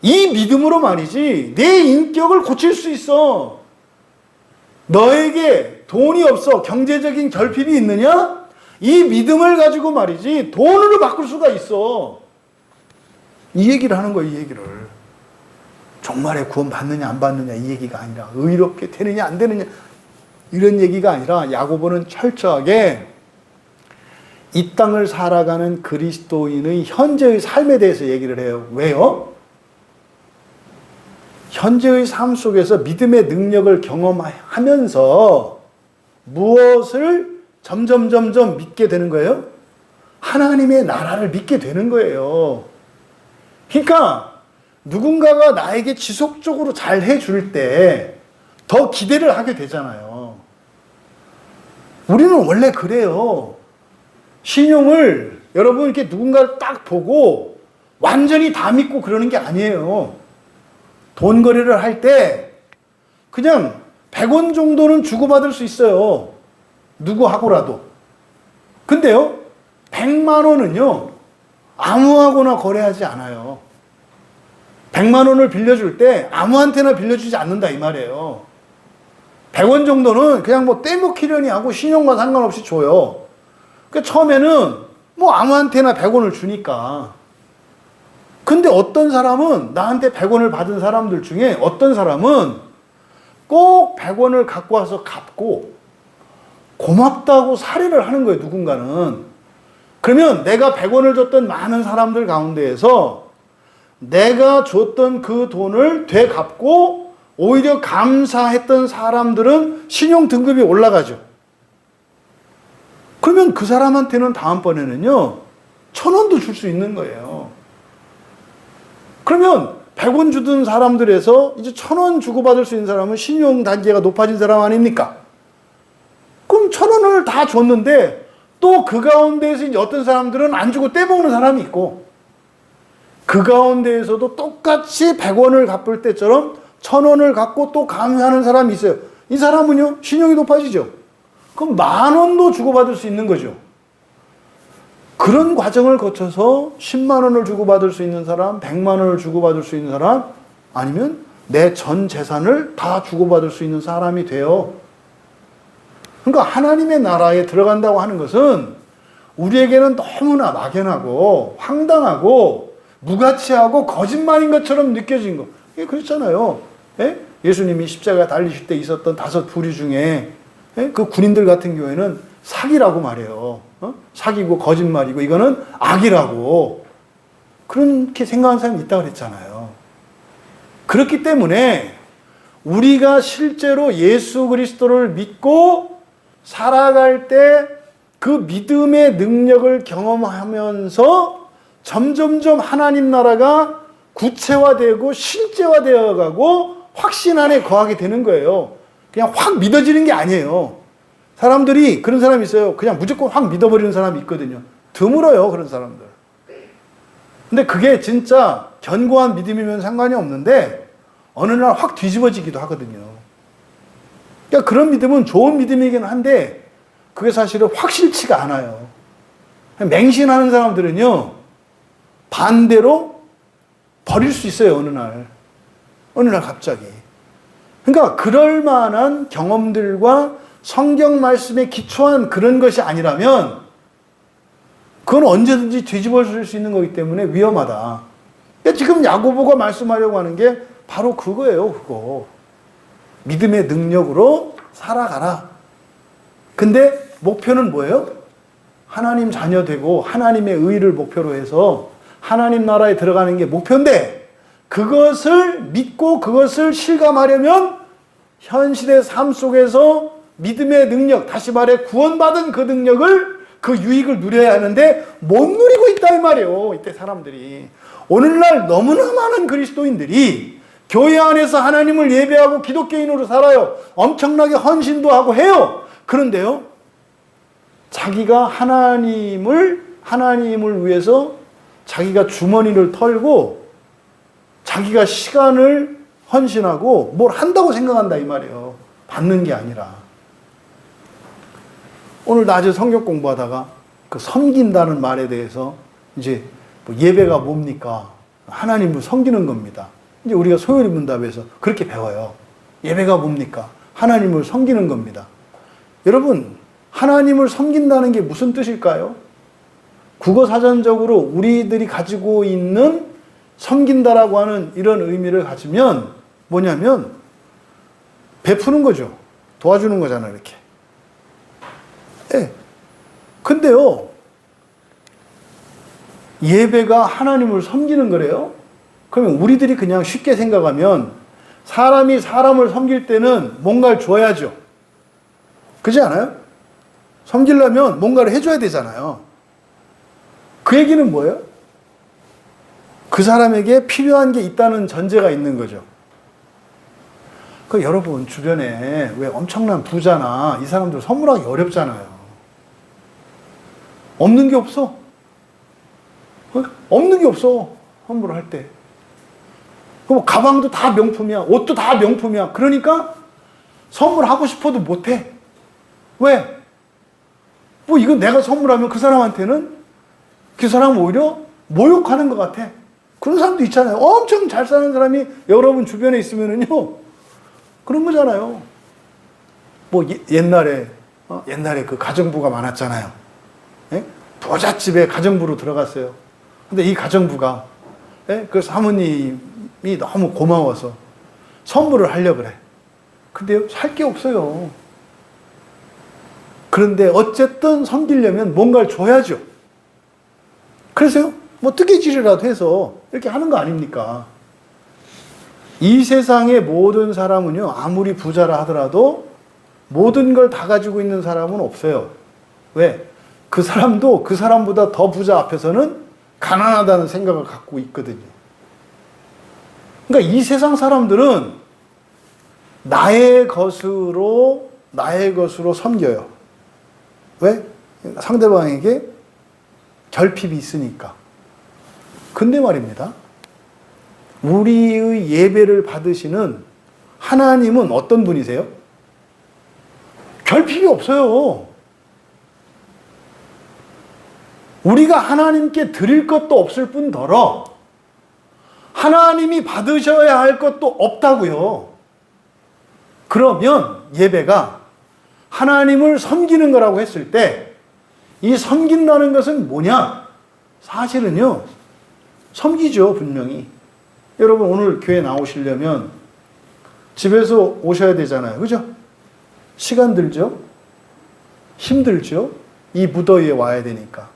이 믿음으로 말이지 내 인격을 고칠 수 있어. 너에게 돈이 없어 경제적인 결핍이 있느냐? 이 믿음을 가지고 말이지 돈으로 바꿀 수가 있어. 이 얘기를 하는 거예요. 이 얘기를. 종말에 구원 받느냐 안 받느냐 이 얘기가 아니라 의롭게 되느냐 안 되느냐 이런 얘기가 아니라 야고보는 철저하게 이 땅을 살아가는 그리스도인의 현재의 삶에 대해서 얘기를 해요. 왜요? 현재의 삶 속에서 믿음의 능력을 경험하면서 무엇을 점점 믿게 되는 거예요? 하나님의 나라를 믿게 되는 거예요. 그러니까 누군가가 나에게 지속적으로 잘 해줄 때 더 기대를 하게 되잖아요. 우리는 원래 그래요. 신용을 여러분 이렇게 누군가를 딱 보고 완전히 다 믿고 그러는 게 아니에요. 돈 거래를 할 때 그냥 100원 정도는 주고받을 수 있어요. 누구하고라도. 근데요, 100만 원은요, 아무하고나 거래하지 않아요. 100만 원을 빌려줄 때 아무한테나 빌려주지 않는다 이 말이에요. 100원 정도는 그냥 뭐 떼먹히려니 하고 신용과 상관없이 줘요. 그러니까 처음에는 뭐 아무한테나 100원을 주니까. 근데 어떤 사람은 나한테 100원을 받은 사람들 중에 어떤 사람은 꼭 100원을 갖고 와서 갚고 고맙다고 살해를 하는 거예요. 누군가는. 그러면 내가 100원을 줬던 많은 사람들 가운데에서 내가 줬던 그 돈을 되갚고 오히려 감사했던 사람들은 신용 등급이 올라가죠. 그러면 그 사람한테는 다음번에는요 1000원도 줄 수 있는 거예요. 그러면 100원 주던 사람들에서 이제 1000원 주고받을 수 있는 사람은 신용 단계가 높아진 사람 아닙니까? 그럼 1000원을 다 줬는데 또 그 가운데에서 이제 어떤 사람들은 안 주고 떼먹는 사람이 있고 그 가운데에서도 똑같이 100원을 갚을 때처럼 1000원을 갖고 또 감사하는 사람이 있어요. 이 사람은요 신용이 높아지죠. 그럼 10,000원도 주고받을 수 있는 거죠. 그런 과정을 거쳐서 10만 원을 주고받을 수 있는 사람, 100만 원을 주고받을 수 있는 사람, 아니면 내 전 재산을 다 주고받을 수 있는 사람이 돼요. 그러니까 하나님의 나라에 들어간다고 하는 것은 우리에게는 너무나 막연하고 황당하고 무가치하고 거짓말인 것처럼 느껴진 거. 예, 그렇잖아요. 예? 예수님이 십자가 달리실 때 있었던 5 부류 중에 그 군인들 같은 경우에는 사기라고 말해요. 사기고 거짓말이고 이거는 악이라고 그렇게 생각하는 사람이 있다고 그랬잖아요. 그렇기 때문에 우리가 실제로 예수 그리스도를 믿고 살아갈 때 그 믿음의 능력을 경험하면서 점점점 하나님 나라가 구체화되고 실제화되어 가고 확신 안에 거하게 되는 거예요. 그냥 확 믿어지는 게 아니에요. 사람들이 그런 사람이 있어요. 그냥 무조건 확 믿어버리는 사람이 있거든요. 드물어요, 그런 사람들. 근데 그게 진짜 견고한 믿음이면 상관이 없는데 어느 날 확 뒤집어지기도 하거든요. 그러니까 그런 믿음은 좋은 믿음이긴 한데 그게 사실은 확실치가 않아요. 맹신하는 사람들은요 반대로 버릴 수 있어요, 어느 날. 어느 날 갑자기. 그러니까 그럴 만한 경험들과 성경 말씀에 기초한 그런 것이 아니라면 그건 언제든지 뒤집어질 수 있는 거기 때문에 위험하다. 그러니까 지금 야고보가 말씀하려고 하는 게 바로 그거예요, 그거. 믿음의 능력으로 살아가라. 근데 목표는 뭐예요? 하나님 자녀 되고 하나님의 의를 목표로 해서 하나님 나라에 들어가는 게 목표인데 그것을 믿고 그것을 실감하려면 현실의 삶 속에서 믿음의 능력, 다시 말해 구원받은 그 능력을, 그 유익을 누려야 하는데 못 누리고 있다 이 말이에요. 이때 사람들이. 오늘날 너무나 많은 그리스도인들이 교회 안에서 하나님을 예배하고 기독교인으로 살아요. 엄청나게 헌신도 하고 해요. 그런데요, 자기가 하나님을 위해서 자기가 주머니를 털고 자기가 시간을 헌신하고 뭘 한다고 생각한다 이 말이에요. 받는 게 아니라. 오늘 낮에 성경 공부하다가 그 섬긴다는 말에 대해서 이제 뭐 예배가 뭡니까? 하나님을 섬기는 겁니다. 이제 우리가 소요리 문답에서 그렇게 배워요. 예배가 뭡니까? 하나님을 섬기는 겁니다. 여러분, 하나님을 섬긴다는 게 무슨 뜻일까요? 국어사전적으로 우리들이 가지고 있는 섬긴다라고 하는 이런 의미를 가지면 뭐냐면 베푸는 거죠. 도와주는 거잖아요, 이렇게. 예. 근데요, 예배가 하나님을 섬기는 거래요? 그러면 우리들이 그냥 쉽게 생각하면 사람이 사람을 섬길 때는 뭔가를 줘야죠. 그렇지 않아요? 섬기려면 뭔가를 해줘야 되잖아요. 그 얘기는 뭐예요? 그 사람에게 필요한 게 있다는 전제가 있는 거죠. 그 여러분 주변에 왜 엄청난 부자나 이 사람들 선물하기 어렵잖아요. 없는 게 없어. 없는 게 없어. 선물을 할 때. 그럼 가방도 다 명품이야. 옷도 다 명품이야. 그러니까 선물하고 싶어도 못해. 왜? 뭐 이거 내가 선물하면 그 사람한테는 그 사람은 오히려 모욕하는 것 같아. 그런 사람도 있잖아요. 엄청 잘 사는 사람이 여러분 주변에 있으면은요, 그런 거잖아요. 뭐 옛날에 그 가정부가 많았잖아요. 예? 부잣집에 가정부로 들어갔어요. 근데 이 가정부가 그 사모님이 너무 고마워서 선물을 하려고 그래. 근데요, 살 게 없어요. 그런데 어쨌든 섬기려면 뭔가를 줘야죠. 그래서요, 뭐 뜨개질이라도 해서 이렇게 하는 거 아닙니까? 이 세상의 모든 사람은요, 아무리 부자라 하더라도 모든 걸 다 가지고 있는 사람은 없어요. 왜? 그 사람도 그 사람보다 더 부자 앞에서는 가난하다는 생각을 갖고 있거든요. 그러니까 이 세상 사람들은 나의 것으로 섬겨요. 왜? 상대방에게 결핍이 있으니까. 근데 말입니다, 우리의 예배를 받으시는 하나님은 어떤 분이세요? 결핍이 없어요. 우리가 하나님께 드릴 것도 없을 뿐더러 하나님이 받으셔야 할 것도 없다고요. 그러면 예배가 하나님을 섬기는 거라고 했을 때 이 섬긴다는 것은 뭐냐? 사실은요, 섬기죠, 분명히. 여러분 오늘 교회 나오시려면 집에서 오셔야 되잖아요. 그죠? 시간 들죠? 힘들죠? 이 무더위에 와야 되니까.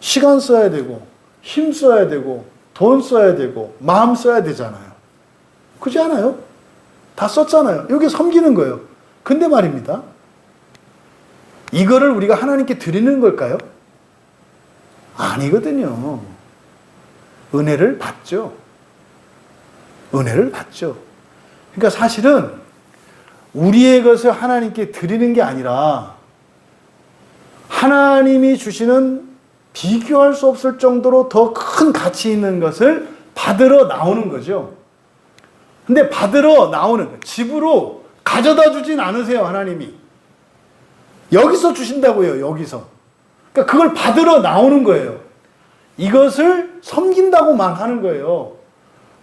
시간 써야 되고, 힘 써야 되고, 돈 써야 되고, 마음 써야 되잖아요. 그렇지 않아요? 다 썼잖아요. 여기 섬기는 거예요. 근데 말입니다, 이거를 우리가 하나님께 드리는 걸까요? 아니거든요. 은혜를 받죠. 은혜를 받죠. 그러니까 사실은 우리의 것을 하나님께 드리는 게 아니라 하나님이 주시는 비교할 수 없을 정도로 더 큰 가치 있는 것을 받으러 나오는 거죠. 근데 받으러 나오는, 집으로 가져다 주진 않으세요, 하나님이. 여기서 주신다고요, 여기서. 그러니까 그걸 받으러 나오는 거예요. 이것을 섬긴다고만 하는 거예요.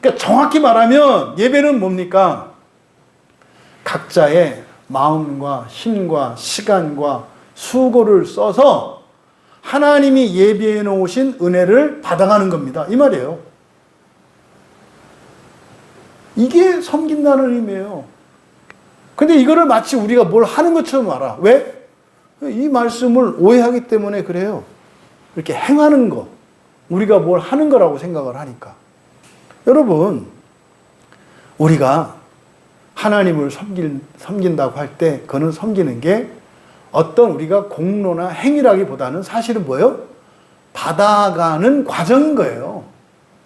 그러니까 정확히 말하면 예배는 뭡니까? 각자의 마음과 힘과 시간과 수고를 써서 하나님이 예비해 놓으신 은혜를 받아가는 겁니다. 이 말이에요. 이게 섬긴다는 의미예요. 근데 이거를 마치 우리가 뭘 하는 것처럼 알아. 왜? 이 말씀을 오해하기 때문에 그래요. 이렇게 행하는 거, 우리가 뭘 하는 거라고 생각을 하니까. 여러분, 우리가 하나님을 섬긴다고 할 때 그는 섬기는 게 어떤 우리가 공로나 행위라기보다는 사실은 뭐예요? 받아가는 과정인 거예요.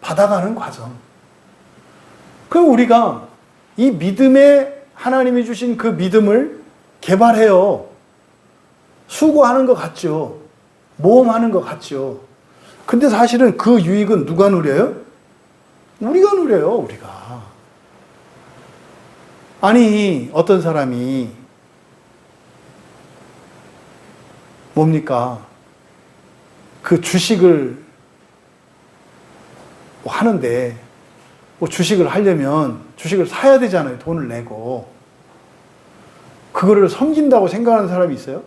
받아가는 과정. 그럼 우리가 이 믿음에 하나님이 주신 그 믿음을 개발해요. 수고하는 것 같죠. 모험하는 것 같죠. 근데 사실은 그 유익은 누가 누려요? 우리가 누려요, 우리가. 아니, 어떤 사람이 뭡니까? 그 주식을 하는데, 뭐 주식을 하려면 주식을 사야 되잖아요. 돈을 내고. 그거를 섬긴다고 생각하는 사람이 있어요?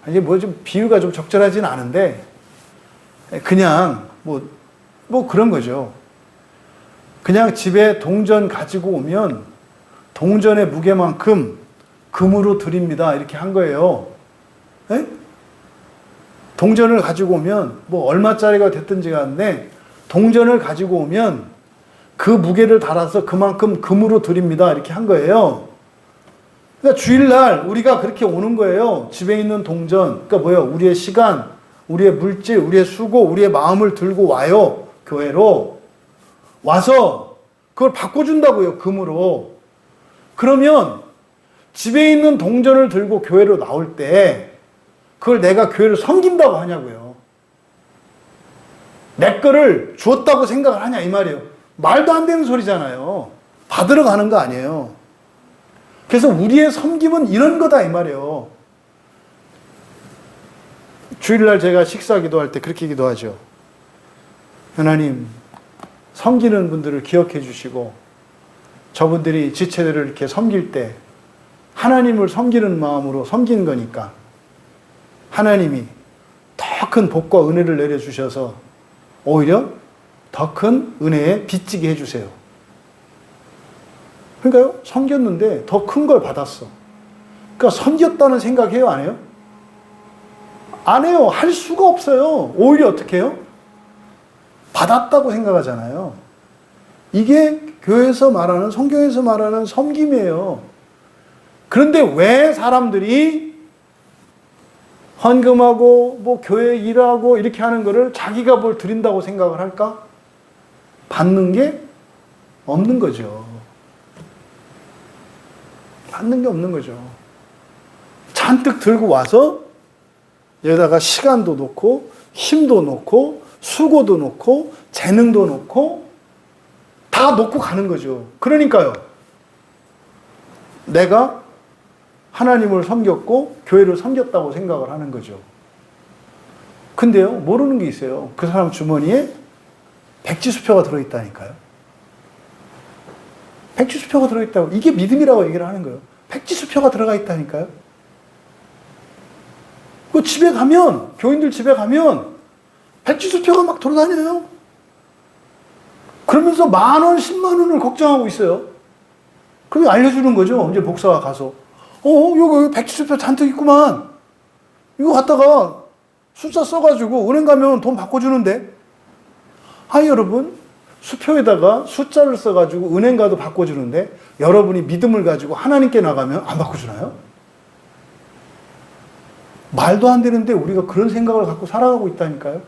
아니, 뭐 좀 비유가 좀 적절하진 않은데, 그냥 뭐 그런 거죠. 그냥 집에 동전 가지고 오면 동전의 무게만큼 금으로 드립니다. 이렇게 한 거예요. 에? 동전을 가지고 오면 뭐 얼마짜리가 됐든지 간에 동전을 가지고 오면 그 무게를 달아서 그만큼 금으로 드립니다. 이렇게 한 거예요. 그러니까 주일날 우리가 그렇게 오는 거예요. 집에 있는 동전. 그러니까 뭐예요? 우리의 시간, 우리의 물질, 우리의 수고, 우리의 마음을 들고 와요. 교회로. 와서 그걸 바꿔준다고요. 금으로. 그러면 집에 있는 동전을 들고 교회로 나올 때 그걸 내가 교회를 섬긴다고 하냐고요. 내 거를 주었다고 생각을 하냐 이 말이에요. 말도 안 되는 소리잖아요. 받으러 가는 거 아니에요. 그래서 우리의 섬김은 이런 거다 이 말이에요. 주일날 제가 식사 기도할 때 그렇게 기도하죠. 하나님, 섬기는 분들을 기억해 주시고 저분들이 지체들을 이렇게 섬길 때 하나님을 섬기는 마음으로 섬긴 거니까 하나님이 더 큰 복과 은혜를 내려주셔서 오히려 더 큰 은혜에 빚지게 해주세요. 그러니까요, 섬겼는데 더 큰 걸 받았어. 그러니까 섬겼다는 생각해요, 안 해요? 안 해요. 할 수가 없어요. 오히려 어떻게 해요? 받았다고 생각하잖아요. 이게 교회에서 말하는, 성경에서 말하는 섬김이에요. 그런데 왜 사람들이 헌금하고 뭐 교회 일하고 이렇게 하는 거를 자기가 뭘 드린다고 생각을 할까? 받는 게 없는 거죠. 받는 게 없는 거죠. 잔뜩 들고 와서 여기다가 시간도 놓고 힘도 놓고 수고도 놓고 재능도 놓고 다 놓고 가는 거죠. 그러니까요. 내가 하나님을 섬겼고 교회를 섬겼다고 생각을 하는 거죠. 근데요, 모르는 게 있어요. 그 사람 주머니에 백지수표가 들어있다니까요. 백지수표가 들어있다고. 이게 믿음이라고 얘기를 하는 거예요. 백지수표가 들어가 있다니까요. 그 집에 가면, 교인들 집에 가면 백지수표가 막 돌아다녀요. 그러면서 10,000원, 100,000원을 걱정하고 있어요. 그럼 알려주는 거죠. 이제 목사가 가서. 여기 백지수표 잔뜩 있구만. 이거 갖다가 숫자 써가지고 은행 가면 돈 바꿔주는데. 여러분, 수표에다가 숫자를 써가지고 은행 가도 바꿔주는데 여러분이 믿음을 가지고 하나님께 나가면 안 바꿔주나요? 말도 안 되는데 우리가 그런 생각을 갖고 살아가고 있다니까요.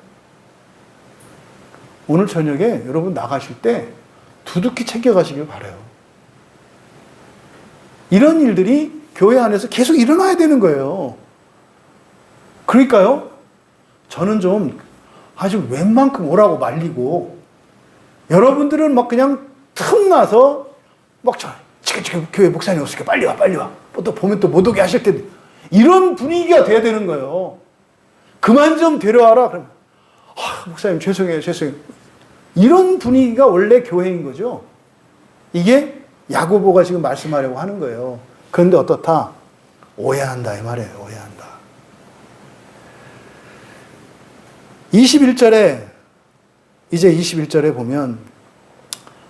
오늘 저녁에 여러분 나가실 때 두둑히 챙겨가시길 바라요. 이런 일들이 교회 안에서 계속 일어나야 되는 거예요. 그러니까요, 저는 좀 아주 웬만큼 오라고 말리고, 여러분들은 막 그냥 틈나서 막 지금 교회 목사님 없으니까 빨리 와, 빨리 와. 또 보면 또 못 오게 하실 텐데. 이런 분위기가 돼야 되는 거예요. 그만 좀 데려와라. 그럼 목사님 죄송해요. 이런 분위기가 원래 교회인 거죠. 이게 야고보가 지금 말씀하려고 하는 거예요. 그런데 어떻다? 오해한다 이 말이에요. 오해한다. 21절에 이제 21절에 보면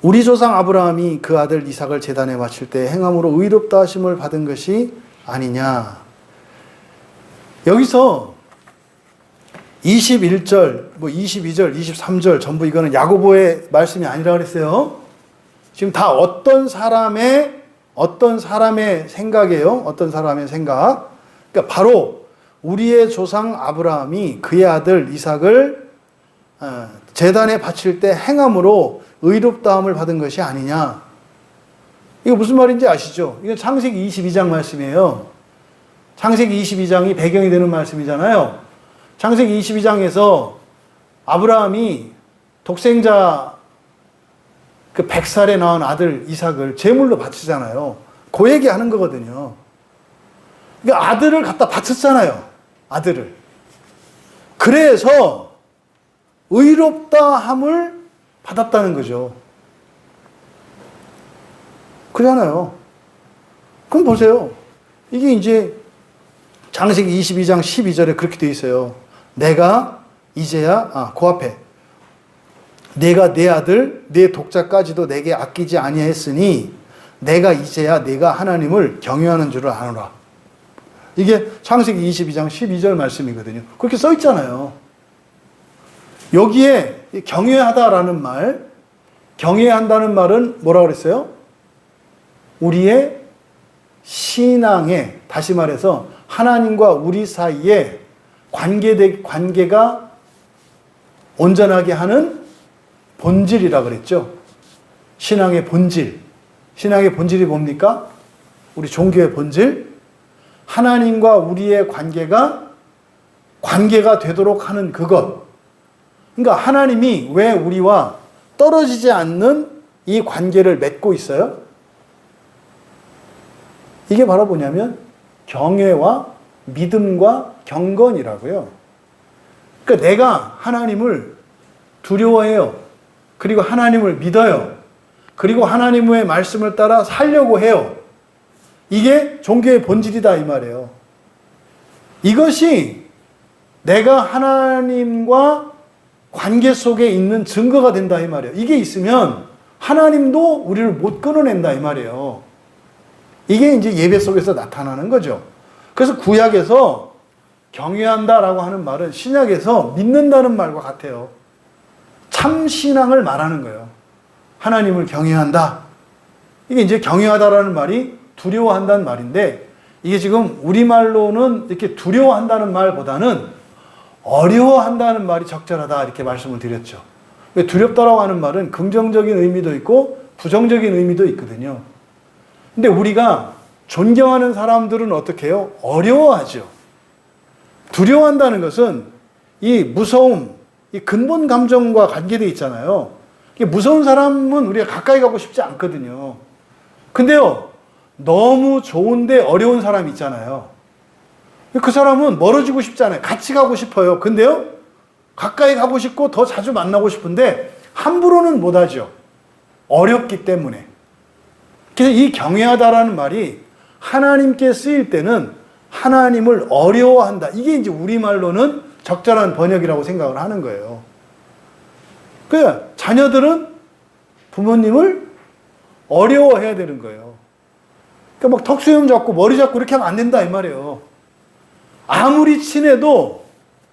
우리 조상 아브라함이 그 아들 이삭을 제단에 바칠 때 행함으로 의롭다 하심을 받은 것이 아니냐. 여기서 21절, 22절, 23절 전부 이거는 야고보의 말씀이 아니라 그랬어요. 지금 다 어떤 사람의 생각이에요. 어떤 사람의 생각. 그러니까 바로 우리의 조상 아브라함이 그의 아들 이삭을 제단에 바칠 때 행함으로 의롭다함을 받은 것이 아니냐. 이거 무슨 말인지 아시죠? 이건 창세기 22장 말씀이에요. 창세기 22장이 배경이 되는 말씀이잖아요. 창세기 22장에서 아브라함이 독생자 그 100살에 낳은 아들 이삭을 제물로 바치잖아요. 그 얘기 하는 거거든요. 그러니까 아들을 갖다 바쳤잖아요. 아들을. 그래서 의롭다함을 받았다는 거죠. 그러잖아요. 그럼 보세요. 이게 이제 창세기 22장 12절에 그렇게 되어 있어요. 내가 이제야, 그 앞에 내가 내 아들 내 독자까지도 내게 아끼지 아니하였으니 내가 이제야 내가 하나님을 경외하는 줄을 아노라. 이게 창세기 22장 12절 말씀이거든요. 그렇게 써 있잖아요. 여기에 경외하다라는 말, 경외한다는 말은 뭐라 그랬어요? 우리의 신앙에, 다시 말해서 하나님과 우리 사이에 관계가 온전하게 하는 본질이라 그랬죠. 신앙의 본질. 신앙의 본질이 뭡니까? 우리 종교의 본질. 하나님과 우리의 관계가 되도록 하는 그것. 그러니까 하나님이 왜 우리와 떨어지지 않는 이 관계를 맺고 있어요? 이게 바로 뭐냐면 경외와 믿음과 경건이라고요. 그러니까 내가 하나님을 두려워해요. 그리고 하나님을 믿어요. 그리고 하나님의 말씀을 따라 살려고 해요. 이게 종교의 본질이다 이 말이에요. 이것이 내가 하나님과 관계 속에 있는 증거가 된다 이 말이에요. 이게 있으면 하나님도 우리를 못 끊어낸다 이 말이에요. 이게 이제 예배 속에서 나타나는 거죠. 그래서 구약에서 경외한다라고 하는 말은 신약에서 믿는다는 말과 같아요. 참 신앙을 말하는 거예요. 하나님을 경외한다. 이게 이제 경외하다라는 말이 두려워한다는 말인데, 이게 지금 우리말로는 이렇게 두려워한다는 말보다는 어려워한다는 말이 적절하다 이렇게 말씀을 드렸죠. 두렵다라고 하는 말은 긍정적인 의미도 있고 부정적인 의미도 있거든요. 근데 우리가 존경하는 사람들은 어떻게 해요? 어려워하죠. 두려워한다는 것은 이 무서움, 이 근본 감정과 관계되어 있잖아요. 무서운 사람은 우리가 가까이 가고 싶지 않거든요. 근데요, 너무 좋은데 어려운 사람이 있잖아요. 그 사람은 멀어지고 싶지 않아요. 같이 가고 싶어요. 근데요, 가까이 가고 싶고 더 자주 만나고 싶은데 함부로는 못하죠. 어렵기 때문에. 그래서 이 경외하다라는 말이 하나님께 쓰일 때는 하나님을 어려워한다. 이게 이제 우리말로는 적절한 번역이라고 생각을 하는 거예요. 그러니까 자녀들은 부모님을 어려워해야 되는 거예요. 그러니까 막 턱수염 잡고 머리 잡고 이렇게 하면 안 된다 이 말이에요. 아무리 친해도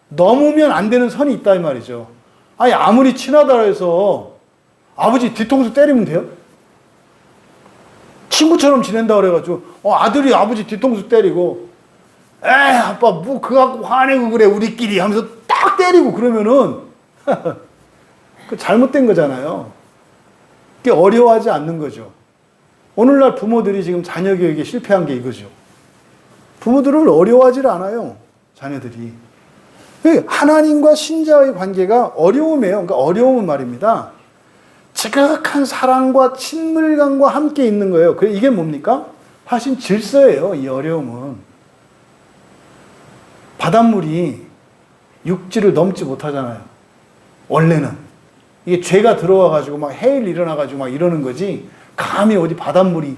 넘으면 안 되는 선이 있다 이 말이죠. 아니 아무리 친하다 해서 아버지 뒤통수 때리면 돼요? 친구처럼 지낸다 그래가지고 아들이 아버지 뒤통수 때리고 에이 아빠 뭐 그거 갖고 화내고 그래 우리끼리 하면서 딱 때리고 그러면은 그 잘못된 거잖아요. 그게 어려워하지 않는 거죠. 오늘날 부모들이 지금 자녀 교육에 실패한 게 이거죠. 부모들을 어려워하지 않아요. 자녀들이. 하나님과 신자의 관계가 어려움이에요. 그러니까 어려움은 말입니다. 지극한 사랑과 친밀감과 함께 있는 거예요. 이게 뭡니까? 사실 질서예요. 이 어려움은. 바닷물이 육지를 넘지 못하잖아요. 원래는. 이게 죄가 들어와가지고 막 해일 일어나가지고 막 이러는 거지. 감히 어디 바닷물이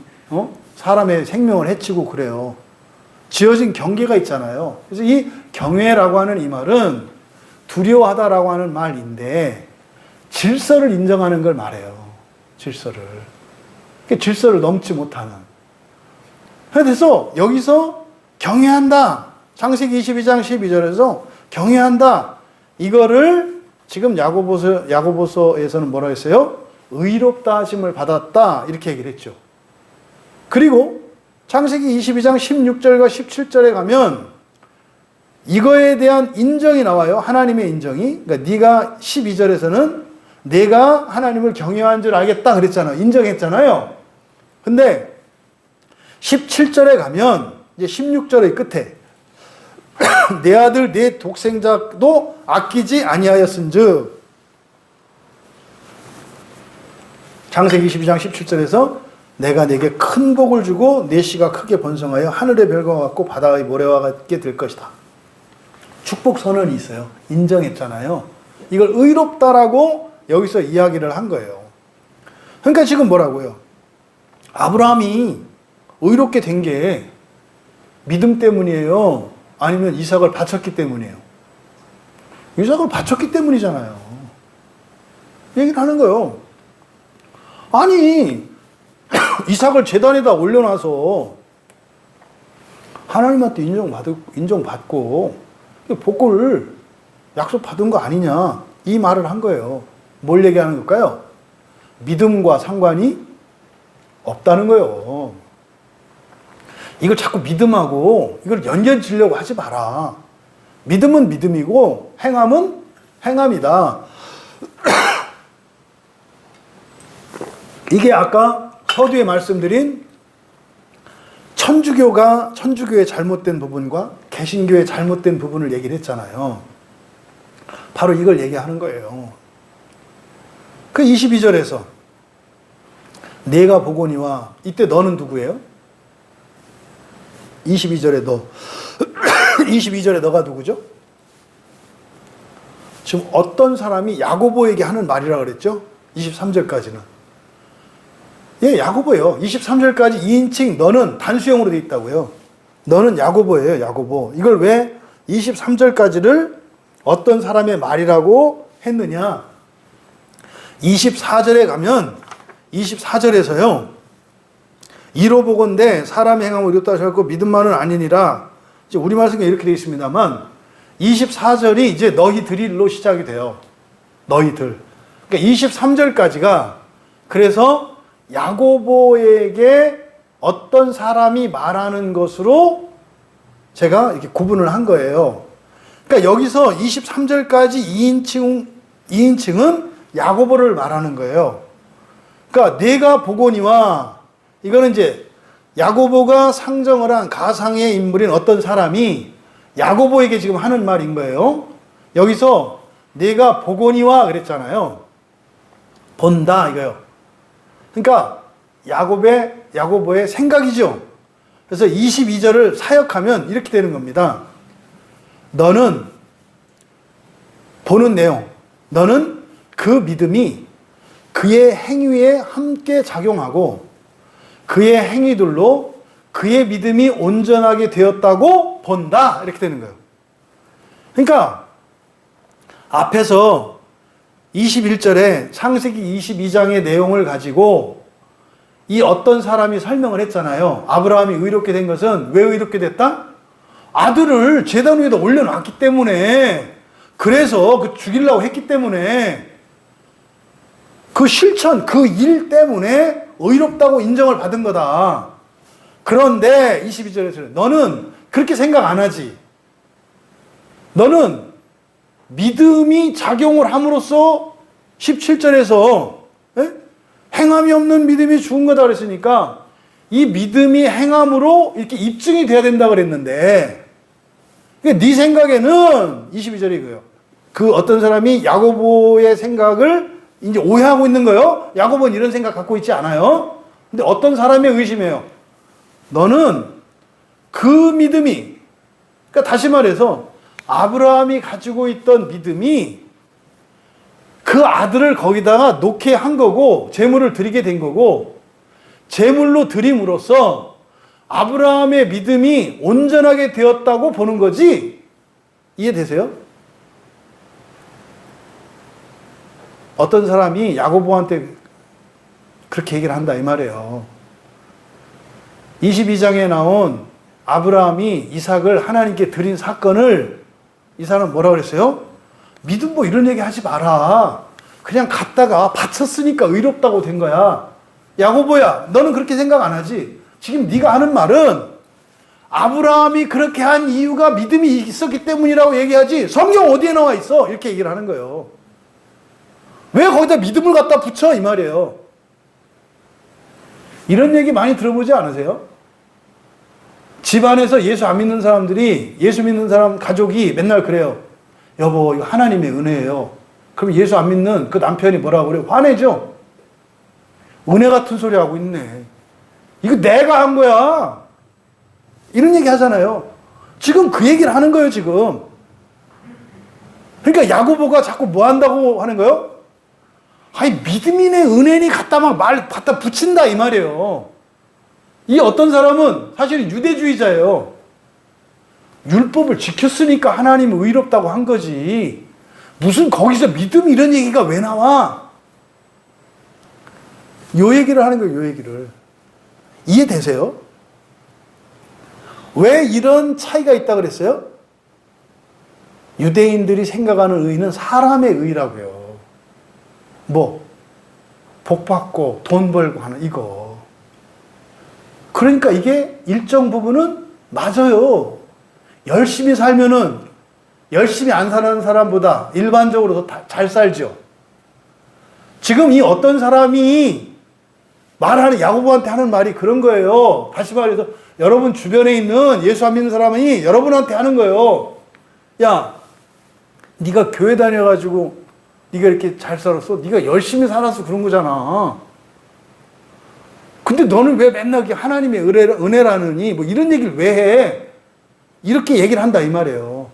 사람의 생명을 해치고 그래요. 지어진 경계가 있잖아요. 그래서 이 경외라고 하는 이 말은 두려워하다라고 하는 말인데 질서를 인정하는 걸 말해요. 질서를. 그러니까 질서를 넘지 못하는. 그래서 여기서 경외한다. 창세기 22장 12절에서 경외한다. 이거를 지금 야고보서에서는 뭐라 했어요? 의롭다 하심을 받았다. 이렇게 얘기를 했죠. 그리고 창세기 22장 16절과 17절에 가면 이거에 대한 인정이 나와요. 하나님의 인정이. 그러니까 네가 12절에서는 내가 하나님을 경외한 줄 알겠다 그랬잖아요. 인정했잖아요. 근데 17절에 가면 이제 16절의 끝에 내 아들 내 독생자도 아끼지 아니하였은즉 창세기 22장 17절에서 내가 내게 큰 복을 주고 내 씨가 크게 번성하여 하늘의 별과 같고 바다의 모래와 같게 될 것이다. 축복 선언이 있어요. 인정했잖아요. 이걸 의롭다라고 여기서 이야기를 한 거예요. 그러니까 지금 뭐라고요? 아브라함이 의롭게 된 게 믿음 때문이에요? 아니면 이삭을 바쳤기 때문이에요? 이삭을 바쳤기 때문이잖아요. 얘기를 하는 거예요. 아니 이삭을 제단에다 올려놔서 하나님한테 인정받고 복을 약속받은 거 아니냐 이 말을 한 거예요. 뭘 얘기하는 걸까요? 믿음과 상관이 없다는 거예요. 이걸 자꾸 믿음하고 이걸 연결지려고 하지 마라. 믿음은 믿음이고 행함은 행함이다. 이게 아까 서두에 말씀드린 천주교의 잘못된 부분과 개신교의 잘못된 부분을 얘기를 했잖아요. 바로 이걸 얘기하는 거예요. 그 22절에서 내가 보거니와 이때 너는 누구예요? 22절에 너 22절에 너가 누구죠? 지금 어떤 사람이 야고보에게 하는 말이라 그랬죠? 23절까지는 예, 야고보예요. 23절까지 2인칭 너는 단수형으로 되어 있다고요. 너는 야고보예요. 야고보. 이걸 왜 23절까지를 어떤 사람의 말이라고 했느냐? 24절에 가면 24절에서요. 이로 보건대 사람의 행함을 이롭다 하셨고 믿음만은 아니니라. 이제 우리말 성경에 이렇게 되어 있습니다만 24절이 이제 너희들로 시작이 돼요. 너희들. 그러니까 23절까지가 그래서 야고보에게 어떤 사람이 말하는 것으로 제가 이렇게 구분을 한 거예요. 그러니까 여기서 23절까지 2인칭은 야고보를 말하는 거예요. 그러니까 내가 보거니와 이거는 이제 야고보가 상정을 한 가상의 인물인 어떤 사람이 야고보에게 지금 하는 말인 거예요. 여기서 내가 보거니와 그랬잖아요. 본다 이거요. 그러니까 야고보의 생각이죠. 그래서 22절을 사역하면 이렇게 되는 겁니다. 너는 보는 내용, 너는 그 믿음이 그의 행위에 함께 작용하고 그의 행위들로 그의 믿음이 온전하게 되었다고 본다. 이렇게 되는 거예요. 그러니까 앞에서 21절에 창세기 22장의 내용을 가지고 이 어떤 사람이 설명을 했잖아요. 아브라함이 의롭게 된 것은 왜 의롭게 됐다? 아들을 제단 위에다 올려놨기 때문에, 그래서 그 죽이려고 했기 때문에, 그 실천, 그 일 때문에 의롭다고 인정을 받은 거다. 그런데 22절에서 너는 그렇게 생각 안 하지. 너는 믿음이 작용을 함으로써 17절에서 행함이 없는 믿음이 죽은 거다 그랬으니까 이 믿음이 행함으로 이렇게 입증이 돼야 된다 그랬는데, 그러니까 네 생각에는 22절이 그요. 그 어떤 사람이 야고보의 생각을 이제 오해하고 있는 거예요. 야고보는 이런 생각 갖고 있지 않아요. 근데 어떤 사람이 의심해요. 너는 그 믿음이, 그러니까 다시 말해서 아브라함이 가지고 있던 믿음이 그 아들을 거기다가 놓게 한 거고 제물을 드리게 된 거고 제물로 드림으로써 아브라함의 믿음이 온전하게 되었다고 보는 거지. 이해되세요? 어떤 사람이 야고보한테 그렇게 얘기를 한다 이 말이에요. 22장에 나온 아브라함이 이삭을 하나님께 드린 사건을 이 사람은 뭐라고 그랬어요? 믿음 뭐 이런 얘기 하지 마라. 그냥 갔다가 바쳤으니까 의롭다고 된 거야. 야고보야, 너는 그렇게 생각 안 하지? 지금 네가 하는 말은 아브라함이 그렇게 한 이유가 믿음이 있었기 때문이라고 얘기하지 성경 어디에 나와 있어? 이렇게 얘기를 하는 거예요. 왜 거기다 믿음을 갖다 붙여? 이 말이에요. 이런 얘기 많이 들어보지 않으세요? 집안에서 예수 안 믿는 사람들이 예수 믿는 사람 가족이 맨날 그래요. 여보, 이거 하나님의 은혜예요. 그럼 예수 안 믿는 그 남편이 뭐라고 그래요? 화내죠? 은혜 같은 소리 하고 있네. 이거 내가 한 거야. 이런 얘기 하잖아요. 지금 그 얘기를 하는 거예요, 지금. 그러니까 야고보가 자꾸 뭐 한다고 하는 거예요? 아니, 믿음이네, 은혜니 갖다 막 갖다 붙인다, 이 말이에요. 이 어떤 사람은 사실 유대주의자예요. 율법을 지켰으니까 하나님은 의롭다고 한 거지. 무슨 거기서 믿음 이런 얘기가 왜 나와? 요 얘기를 하는 거예요, 요 얘기를. 이해되세요? 왜 이런 차이가 있다 그랬어요? 유대인들이 생각하는 의는 사람의 의라고요. 뭐? 복 받고 돈 벌고 하는 이거. 그러니까 이게 일정 부분은 맞아요. 열심히 살면은 열심히 안 사는 사람보다 일반적으로 더 잘 살죠. 지금 이 어떤 사람이 말하는 야고보한테 하는 말이 그런 거예요. 다시 말해서 여러분 주변에 있는 예수 안 믿는 사람이 여러분한테 하는 거예요. 야, 네가 교회 다녀가지고 네가 이렇게 잘 살았어? 네가 열심히 살아서 그런 거잖아. 근데 너는 왜 맨날 하나님의 은혜라느니 뭐 이런 얘기를 왜 해? 이렇게 얘기를 한다 이 말이에요.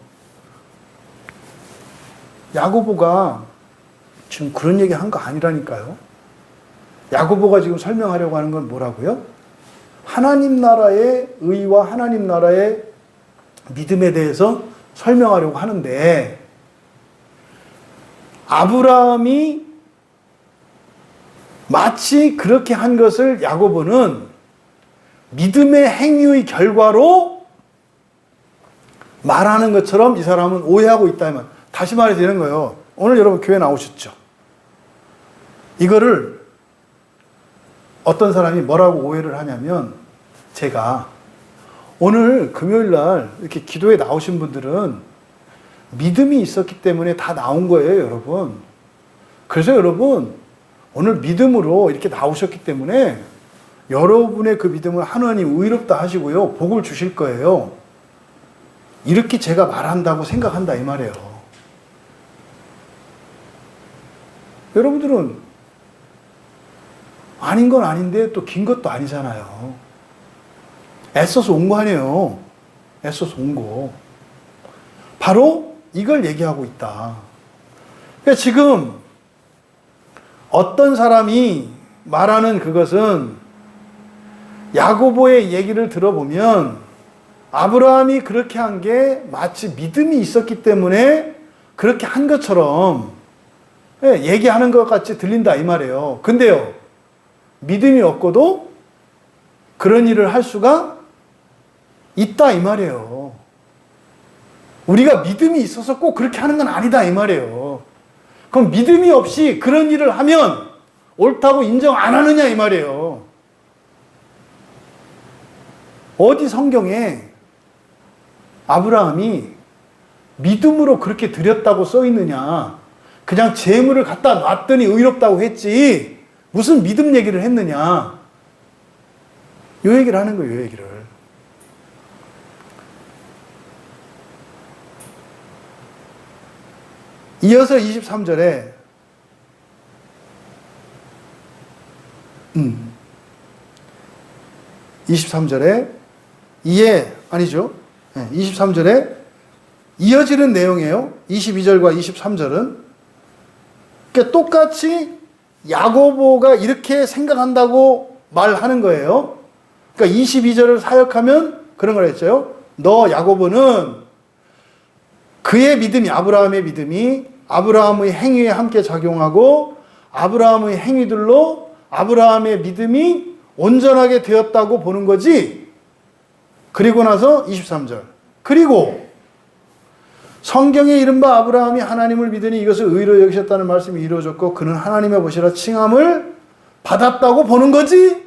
야고보가 지금 그런 얘기 한 거 아니라니까요. 야고보가 지금 설명하려고 하는 건 뭐라고요? 하나님 나라의 의와 하나님 나라의 믿음에 대해서 설명하려고 하는데 아브라함이 마치 그렇게 한 것을 야고보는 믿음의 행위의 결과로 말하는 것처럼 이 사람은 오해하고 있다면 다시 말해서 이런 거예요. 오늘 여러분 교회 나오셨죠? 이거를 어떤 사람이 뭐라고 오해를 하냐면 제가 오늘 금요일 날 이렇게 기도에 나오신 분들은 믿음이 있었기 때문에 다 나온 거예요, 여러분. 그래서 여러분 오늘 믿음으로 이렇게 나오셨기 때문에 여러분의 그 믿음을 하나님 의롭다 하시고요. 복을 주실 거예요. 이렇게 제가 말한다고 생각한다 이 말이에요. 여러분들은 아닌 건 아닌데 또 긴 것도 아니잖아요. 애써서 온 거 아니에요. 애써서 온 거. 바로 이걸 얘기하고 있다. 그러니까 지금 어떤 사람이 말하는 그것은 야고보의 얘기를 들어보면 아브라함이 그렇게 한 게 마치 믿음이 있었기 때문에 그렇게 한 것처럼 얘기하는 것 같이 들린다 이 말이에요. 근데요, 믿음이 없고도 그런 일을 할 수가 있다 이 말이에요. 우리가 믿음이 있어서 꼭 그렇게 하는 건 아니다 이 말이에요. 그럼 믿음이 없이 그런 일을 하면 옳다고 인정 안 하느냐 이 말이에요. 어디 성경에 아브라함이 믿음으로 그렇게 드렸다고 써 있느냐? 그냥 재물을 갖다 놨더니 의롭다고 했지 무슨 믿음 얘기를 했느냐? 요 얘기를 하는 거예요, 요 얘기를. 이어서 23절에 23절에 아니죠. 23절에 이어지는 내용이에요. 22절과 23절은 그러니까 똑같이 야고보가 이렇게 생각한다고 말하는 거예요. 그러니까 22절을 사역하면 그런 걸 했어요. 너 야고보는 그의 믿음이, 아브라함의 믿음이 아브라함의 행위에 함께 작용하고 아브라함의 행위들로 아브라함의 믿음이 온전하게 되었다고 보는 거지. 그리고 나서 23절. 그리고 성경에 이른바 아브라함이 하나님을 믿으니 이것을 의로 여기셨다는 말씀이 이루어졌고 그는 하나님의 보시라 칭함을 받았다고 보는 거지.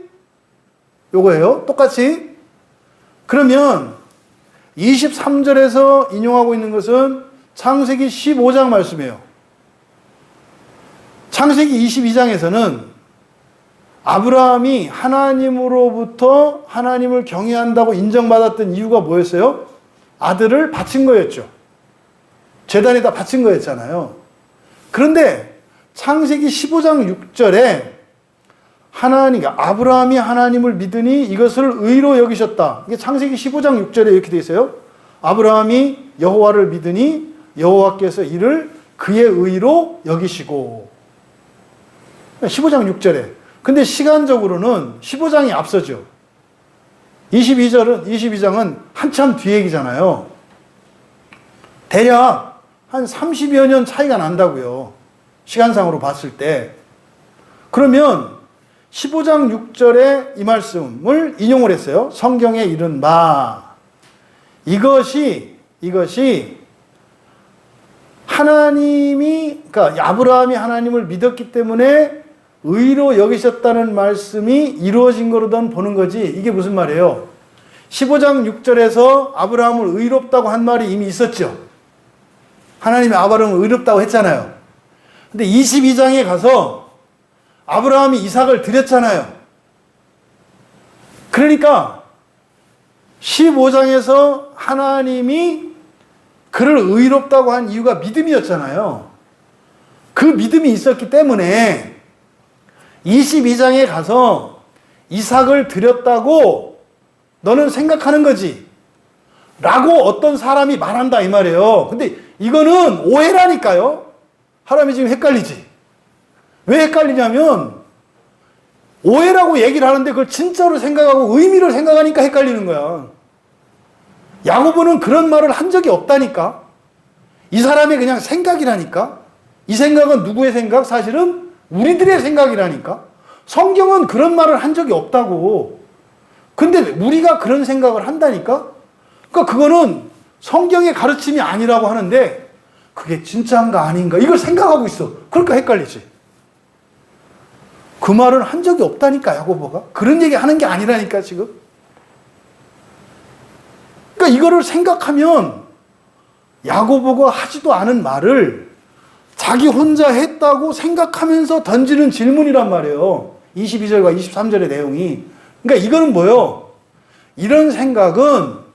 요거예요. 똑같이. 그러면 23절에서 인용하고 있는 것은 창세기 15장 말씀이에요. 창세기 22장에서는 아브라함이 하나님으로부터 하나님을 경외한다고 인정받았던 이유가 뭐였어요? 아들을 바친 거였죠. 제단에다 바친 거였잖아요. 그런데 창세기 15장 6절에 아브라함이 하나님을 믿으니 이것을 의로 여기셨다. 이게 창세기 15장 6절에 이렇게 되어 있어요. 아브라함이 여호와를 믿으니 여호와께서 이를 그의 의로 여기시고. 15장 6절에. 근데 시간적으로는 15장이 앞서죠. 22장은 한참 뒤 얘기잖아요. 대략 한 30여 년 차이가 난다고요. 시간상으로 봤을 때. 그러면 15장 6절에 이 말씀을 인용을 했어요. 성경에 이른 바 이것이 하나님이, 그러니까 아브라함이 하나님을 믿었기 때문에 의로 여기셨다는 말씀이 이루어진 거로든 보는 거지. 이게 무슨 말이에요? 15장 6절에서 아브라함을 의롭다고 한 말이 이미 있었죠. 하나님이 아브라함을 의롭다고 했잖아요. 근데 22장에 가서 아브라함이 이삭을 드렸잖아요. 그러니까 15장에서 하나님이 그를 의롭다고 한 이유가 믿음이었잖아요. 그 믿음이 있었기 때문에 22장에 가서 이삭을 드렸다고 너는 생각하는 거지 라고 어떤 사람이 말한다 이 말이에요. 근데 이거는 오해라니까요. 사람이 지금 헷갈리지. 왜 헷갈리냐면 오해라고 얘기를 하는데 그걸 진짜로 생각하고 의미를 생각하니까 헷갈리는 거야. 야고보는 그런 말을 한 적이 없다니까. 이 사람의 그냥 생각이라니까. 이 생각은 누구의 생각? 사실은 우리들의 생각이라니까. 성경은 그런 말을 한 적이 없다고. 근데 우리가 그런 생각을 한다니까. 그러니까 그거는 성경의 가르침이 아니라고 하는데 그게 진짜인가 아닌가 이걸 생각하고 있어. 그러니까 헷갈리지. 그 말은 한 적이 없다니까 야고보가. 그런 얘기 하는 게 아니라니까 지금. 그러니까 이거를 생각하면 야고보가 하지도 않은 말을 자기 혼자 했다고 생각하면서 던지는 질문이란 말이에요. 22절과 23절의 내용이. 그러니까 이거는 뭐예요? 이런 생각은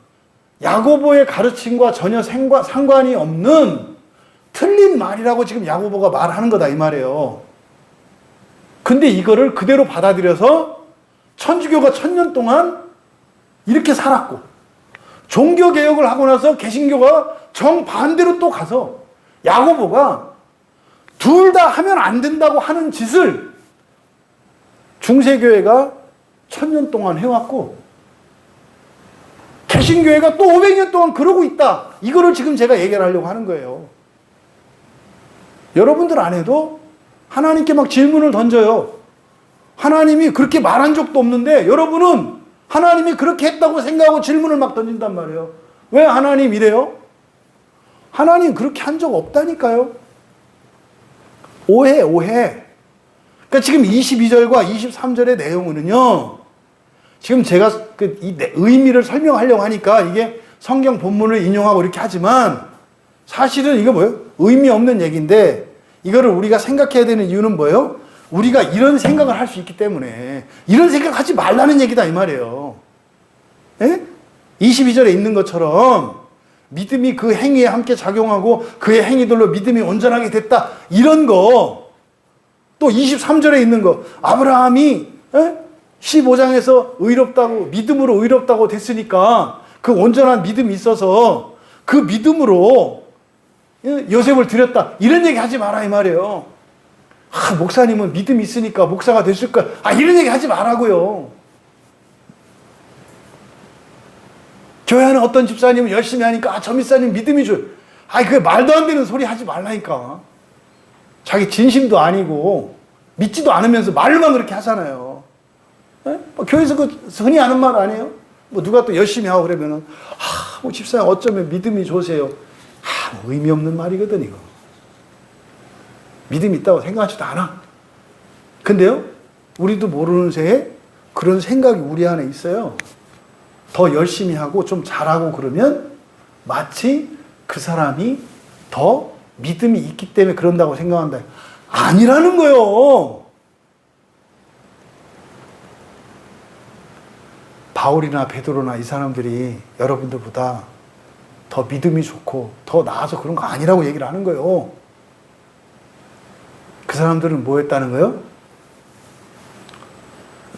야고보의 가르침과 전혀 상관이 없는 틀린 말이라고 지금 야고보가 말하는 거다 이 말이에요. 근데 이거를 그대로 받아들여서 천주교가 1000년 동안 이렇게 살았고 종교개혁을 하고 나서 개신교가 정반대로 또 가서 야고보가 둘 다 하면 안 된다고 하는 짓을 중세교회가 1000년 동안 해왔고 개신교회가 또 500년 동안 그러고 있다. 이거를 지금 제가 얘기를 하려고 하는 거예요. 여러분들 안 해도 하나님께 막 질문을 던져요. 하나님이 그렇게 말한 적도 없는데 여러분은 하나님이 그렇게 했다고 생각하고 질문을 막 던진단 말이에요. 왜 하나님 이래요? 하나님 그렇게 한 적 없다니까요. 오해. 그러니까 지금 22절과 23절의 내용은요. 지금 제가 이 의미를 설명하려고 하니까 이게 성경 본문을 인용하고 이렇게 하지만 사실은 이거 뭐예요? 의미 없는 얘기인데 이거를 우리가 생각해야 되는 이유는 뭐예요? 우리가 이런 생각을 할 수 있기 때문에 이런 생각 하지 말라는 얘기다 이 말이에요. 예? 22절에 있는 것처럼 믿음이 그 행위에 함께 작용하고 그의 행위들로 믿음이 온전하게 됐다. 이런 거. 또 23절에 있는 거. 아브라함이 15장에서 의롭다고 믿음으로 의롭다고 됐으니까 그 온전한 믿음이 있어서 그 믿음으로 요셉을 드렸다. 이런 얘기 하지 마라 이 말이에요. 목사님은 믿음이 있으니까 목사가 됐을 거야. 이런 얘기 하지 말라고요. 교회 하는 어떤 집사님은 열심히 하니까 저 집사님 믿음이 좋아요. 그게 말도 안 되는 소리 하지 말라니까. 자기 진심도 아니고 믿지도 않으면서 말로만 그렇게 하잖아요. 교회에서 흔히 하는 말 아니에요? 누가 또 열심히 하고 그러면은 집사님 어쩌면 믿음이 좋으세요. 의미 없는 말이거든 이거. 믿음이 있다고 생각하지도 않아. 근데요, 우리도 모르는 새에 그런 생각이 우리 안에 있어요. 더 열심히 하고 좀 잘하고 그러면 마치 그 사람이 더 믿음이 있기 때문에 그런다고 생각한다. 아니라는 거예요. 바울이나 베드로나 이 사람들이 여러분들보다 더 믿음이 좋고 더 나아서 그런 거 아니라고 얘기를 하는 거예요. 그 사람들은 뭐 했다는 거예요?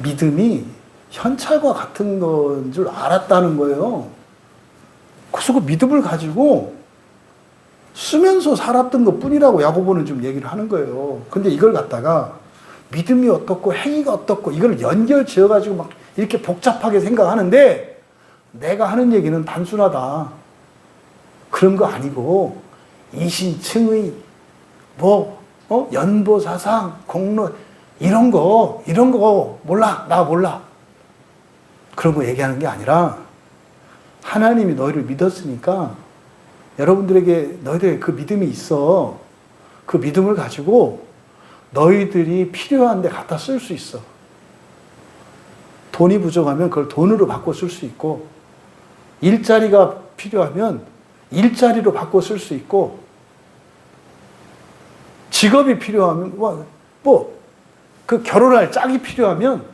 믿음이 현찰과 같은 건 줄 알았다는 거예요. 그래서 그 믿음을 가지고 쓰면서 살았던 것 뿐이라고 야고보는 좀 얘기를 하는 거예요. 근데 이걸 갖다가 믿음이 어떻고 행위가 어떻고 이걸 연결 지어가지고 막 이렇게 복잡하게 생각하는데 내가 하는 얘기는 단순하다. 그런 거 아니고 이신층의 연보사상 공로 이런 거 몰라. 나 몰라. 그런 거 얘기하는 게 아니라 하나님이 너희를 믿었으니까 여러분들에게 너희들의 그 믿음이 있어. 그 믿음을 가지고 너희들이 필요한 데 갖다 쓸 수 있어. 돈이 부족하면 그걸 돈으로 바꿔 쓸 수 있고 일자리가 필요하면 일자리로 바꿔 쓸 수 있고 직업이 필요하면 그 결혼할 짝이 필요하면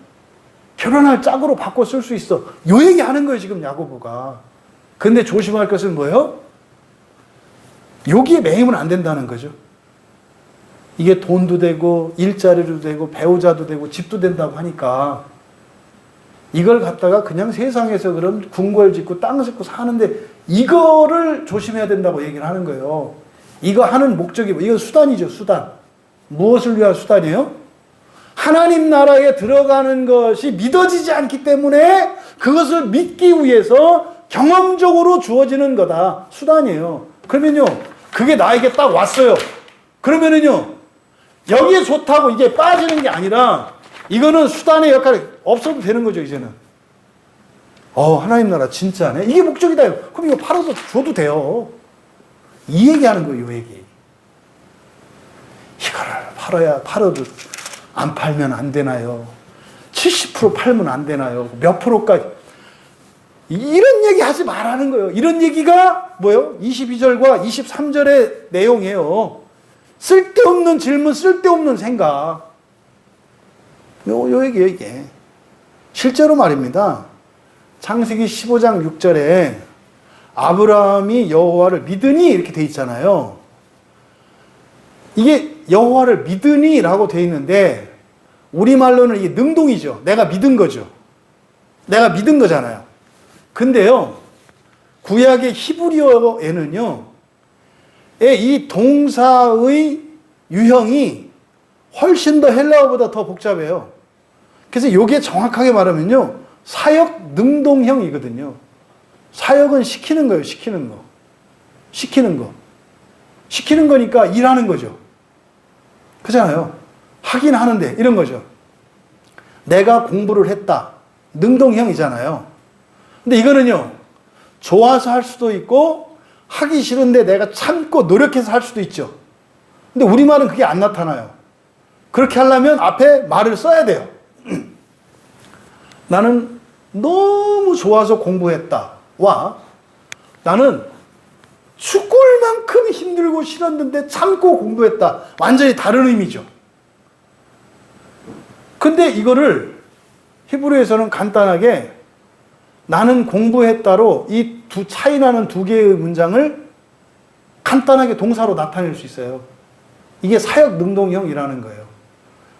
결혼할 짝으로 바꿔 쓸 수 있어. 요 얘기 하는 거예요 지금 야고보가. 근데 조심할 것은 뭐예요? 여기에 매이면 안 된다는 거죠. 이게 돈도 되고 일자리도 되고 배우자도 되고 집도 된다고 하니까 이걸 갖다가 그냥 세상에서 그런 궁궐 짓고 땅 짓고 사는데 이거를 조심해야 된다고 얘기를 하는 거예요. 이거 하는 목적이 이건 수단이죠. 수단. 무엇을 위한 수단이에요? 하나님 나라에 들어가는 것이 믿어지지 않기 때문에 그것을 믿기 위해서 경험적으로 주어지는 거다. 수단이에요. 그러면요, 그게 나에게 딱 왔어요. 그러면은요, 여기에 좋다고 이게 빠지는 게 아니라 이거는 수단의 역할이 없어도 되는 거죠, 이제는. 하나님 나라 진짜네. 이게 목적이다. 그럼 이거 팔아도 줘도 돼요. 이 얘기하는 거예요, 이 얘기. 이거를 팔아도 안 팔면 안 되나요? 70% 팔면 안 되나요? 몇 프로까지? 이런 얘기 하지 말라는 거예요. 이런 얘기가 뭐예요? 22절과 23절의 내용이에요. 쓸데없는 질문, 쓸데없는 생각. 요 얘기예요, 이게. 실제로 말입니다. 창세기 15장 6절에 아브라함이 여호와를 믿으니 이렇게 돼 있잖아요. 이게 여호와를 믿으니라고 돼 있는데 우리말로는 이게 능동이죠. 내가 믿은 거죠. 내가 믿은 거잖아요. 근데요, 구약의 히브리어에는요, 이 동사의 유형이 훨씬 더 헬라어보다 더 복잡해요. 그래서 이게 정확하게 말하면요, 사역 능동형이거든요. 사역은 시키는 거예요, 시키는 거. 시키는 거. 시키는 거니까 일하는 거죠. 그잖아요. 하긴 하는데, 이런 거죠. 내가 공부를 했다. 능동형이잖아요. 근데 이거는요, 좋아서 할 수도 있고, 하기 싫은데 내가 참고 노력해서 할 수도 있죠. 근데 우리말은 그게 안 나타나요. 그렇게 하려면 앞에 말을 써야 돼요. 나는 너무 좋아서 공부했다. 와, 나는 죽을 만큼 힘들고 싫었는데 참고 공부했다. 완전히 다른 의미죠. 근데 이거를 히브리어에서는 간단하게 나는 공부했다로 이 차이 나는 두 개의 문장을 간단하게 동사로 나타낼 수 있어요. 이게 사역 능동형이라는 거예요.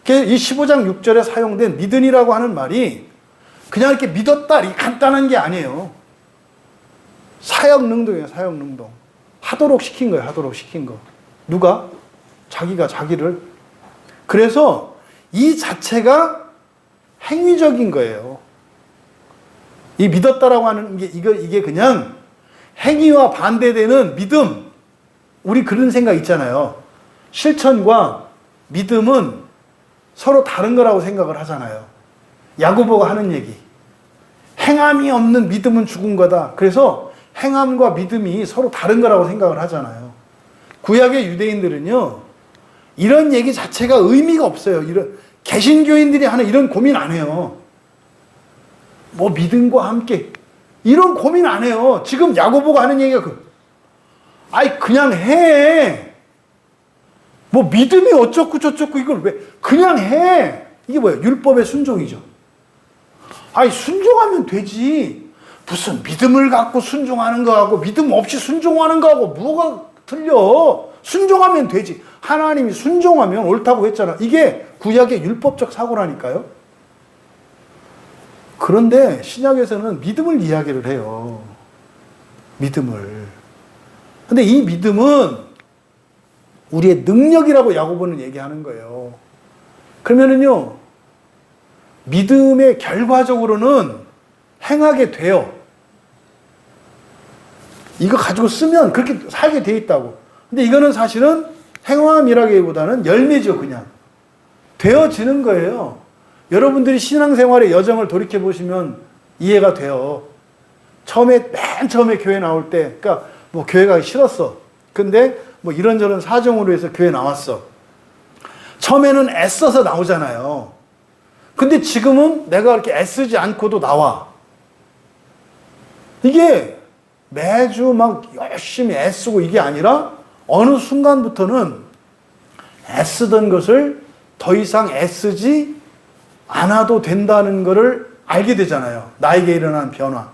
이 15장 6절에 사용된 믿으니라고 하는 말이 그냥 이렇게 믿었다 이 간단한 게 아니에요. 사역 능동이에요. 사역 능동. 하도록 시킨 거예요. 하도록 시킨 거. 누가? 자기가 자기를. 그래서 이 자체가 행위적인 거예요. 이 믿었다라고 하는 게 이게 그냥 행위와 반대되는 믿음. 우리 그런 생각 있잖아요. 실천과 믿음은 서로 다른 거라고 생각을 하잖아요. 야고보가 하는 얘기. 행함이 없는 믿음은 죽은 거다. 그래서 행함과 믿음이 서로 다른 거라고 생각을 하잖아요. 구약의 유대인들은요, 이런 얘기 자체가 의미가 없어요. 이런 개신교인들이 하는 이런 고민 안 해요. 뭐 믿음과 함께 이런 고민 안 해요. 지금 야고보가 하는 얘기가 그냥 해. 뭐 믿음이 어쩌고 저쩌고 이걸 왜 그냥 해. 이게 뭐예요? 율법의 순종이죠. 순종하면 되지. 무슨 믿음을 갖고 순종하는 거하고 믿음 없이 순종하는 거하고 뭐가 틀려. 순종하면 되지. 하나님이 순종하면 옳다고 했잖아. 이게 구약의 율법적 사고라니까요. 그런데 신약에서는 믿음을 이야기를 해요. 믿음을. 근데 이 믿음은 우리의 능력이라고 야고보는 얘기하는 거예요. 그러면은요, 믿음의 결과적으로는 행하게 돼요. 이거 가지고 쓰면 그렇게 살게 돼 있다고. 근데 이거는 사실은 행함이라기보다는 열매죠, 그냥. 되어지는 거예요. 여러분들이 신앙생활의 여정을 돌이켜보시면 이해가 돼요. 맨 처음에 교회 나올 때, 그러니까 뭐 교회 가기 싫었어. 근데 뭐 이런저런 사정으로 해서 교회 나왔어. 처음에는 애써서 나오잖아요. 근데 지금은 내가 그렇게 애쓰지 않고도 나와. 이게 매주 막 열심히 애쓰고 이게 아니라 어느 순간부터는 애쓰던 것을 더 이상 애쓰지 않아도 된다는 것을 알게 되잖아요. 나에게 일어난 변화.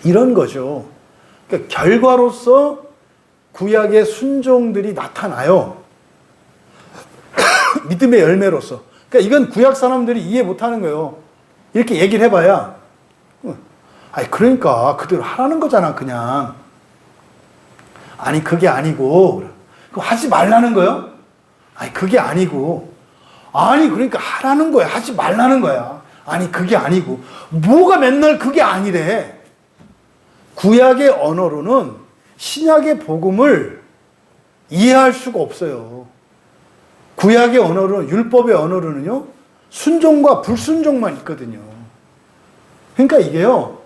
이런 거죠. 그러니까 결과로서 구약의 순종들이 나타나요. 믿음의 열매로서. 그러니까 이건 구약 사람들이 이해 못하는 거예요. 이렇게 얘기를 해봐야 그러니까 그대로 하라는 거잖아, 그냥. 아니 그게 아니고 그거 하지 말라는 거요? 그게 아니고. 아니 그러니까 하라는 거야, 하지 말라는 거야. 아니 그게 아니고. 뭐가 맨날 그게 아니래. 구약의 언어로는 신약의 복음을 이해할 수가 없어요. 구약의 언어로는, 율법의 언어로는요, 순종과 불순종만 있거든요. 그러니까 이게요,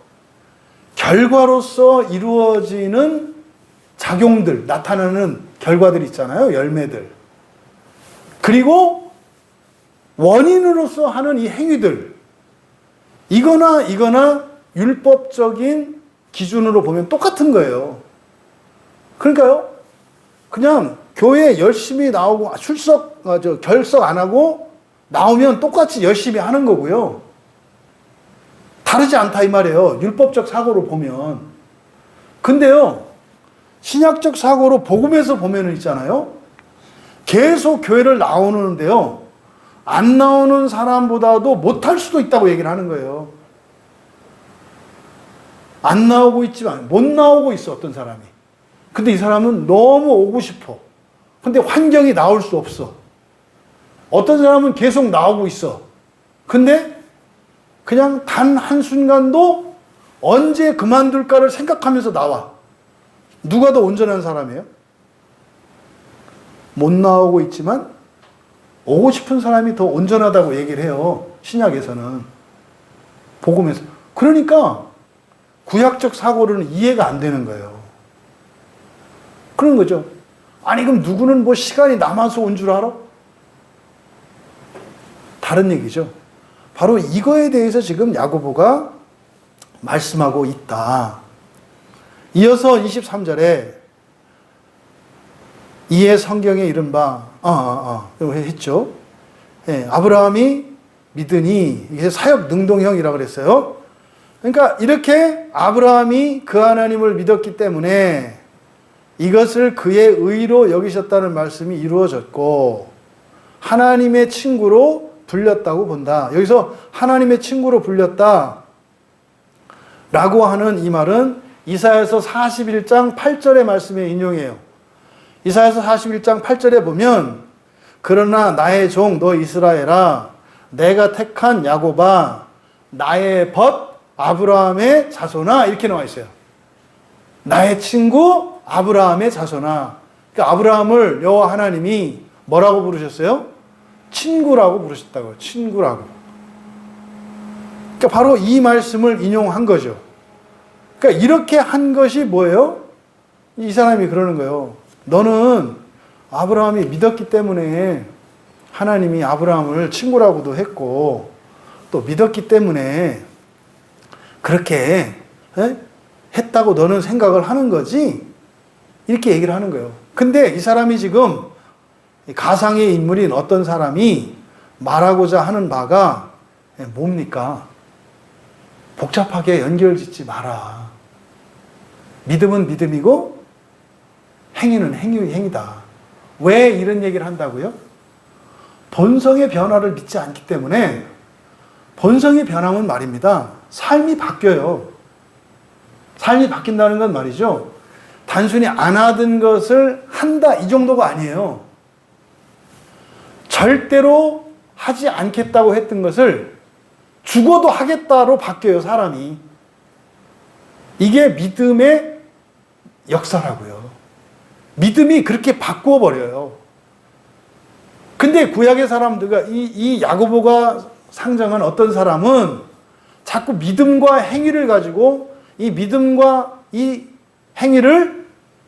결과로서 이루어지는 작용들, 나타나는 결과들 있잖아요. 열매들. 그리고 원인으로서 하는 이 행위들. 이거나 율법적인 기준으로 보면 똑같은 거예요. 그러니까요, 그냥 교회 열심히 나오고 결석 안 하고 나오면 똑같이 열심히 하는 거고요. 다르지 않다 이 말이에요. 율법적 사고로 보면. 근데요, 신약적 사고로 복음에서 보면은 있잖아요. 계속 교회를 나오는데요, 안 나오는 사람보다도 못할 수도 있다고 얘기를 하는 거예요. 안 나오고 있지만 못 나오고 있어, 어떤 사람이. 근데 이 사람은 너무 오고 싶어. 근데 환경이 나올 수 없어. 어떤 사람은 계속 나오고 있어. 근데 그냥 단 한순간도 언제 그만둘까를 생각하면서 나와. 누가 더 온전한 사람이에요? 못 나오고 있지만 오고 싶은 사람이 더 온전하다고 얘기를 해요. 신약에서는. 복음에서. 그러니까 구약적 사고로는 이해가 안 되는 거예요. 그런 거죠. 아니 그럼 누구는 뭐 시간이 남아서 온 줄 알아? 다른 얘기죠. 바로 이거에 대해서 지금 야고보가 말씀하고 있다. 이어서 23절에 이에 성경에 이른바 이거 했죠. 예, 아브라함이 믿으니 이게 사역 능동형이라고 그랬어요. 그러니까 이렇게 아브라함이 그 하나님을 믿었기 때문에 이것을 그의 의로 여기셨다는 말씀이 이루어졌고 하나님의 친구로 불렸다고 본다. 여기서 하나님의 친구로 불렸다 라고 하는 이 말은 이사야서 41장 8절의 말씀에 인용해요. 이사야서 41장 8절에 보면 그러나 나의 종 너 이스라엘아, 내가 택한 야곱아, 나의 벗 아브라함의 자손아, 이렇게 나와 있어요. 나의 친구 아브라함의 자손아. 그러니까 아브라함을 여호와 하나님이 뭐라고 부르셨어요? 친구라고 부르셨다고요. 친구라고. 그러니까 바로 이 말씀을 인용한 거죠. 그러니까 이렇게 한 것이 뭐예요? 이 사람이 그러는 거예요. 너는 아브라함이 믿었기 때문에 하나님이 아브라함을 친구라고도 했고, 또 믿었기 때문에 그렇게 했다고 너는 생각을 하는 거지? 이렇게 얘기를 하는 거예요. 근데 이 사람이 지금 가상의 인물인 어떤 사람이 말하고자 하는 바가 뭡니까? 복잡하게 연결 짓지 마라. 믿음은 믿음이고 행위는 행위다. 왜 이런 얘기를 한다고요? 본성의 변화를 믿지 않기 때문에. 본성이 변하면 말입니다, 삶이 바뀌어요. 삶이 바뀐다는 건 말이죠, 단순히 안 하던 것을 한다 이 정도가 아니에요. 절대로 하지 않겠다고 했던 것을 죽어도 하겠다로 바뀌어요, 사람이. 이게 믿음의 역사라고요. 믿음이 그렇게 바꾸어 버려요. 근데 구약의 사람들과 이 야고보가 상정한 어떤 사람은 자꾸 믿음과 행위를 가지고 이 믿음과 이 행위를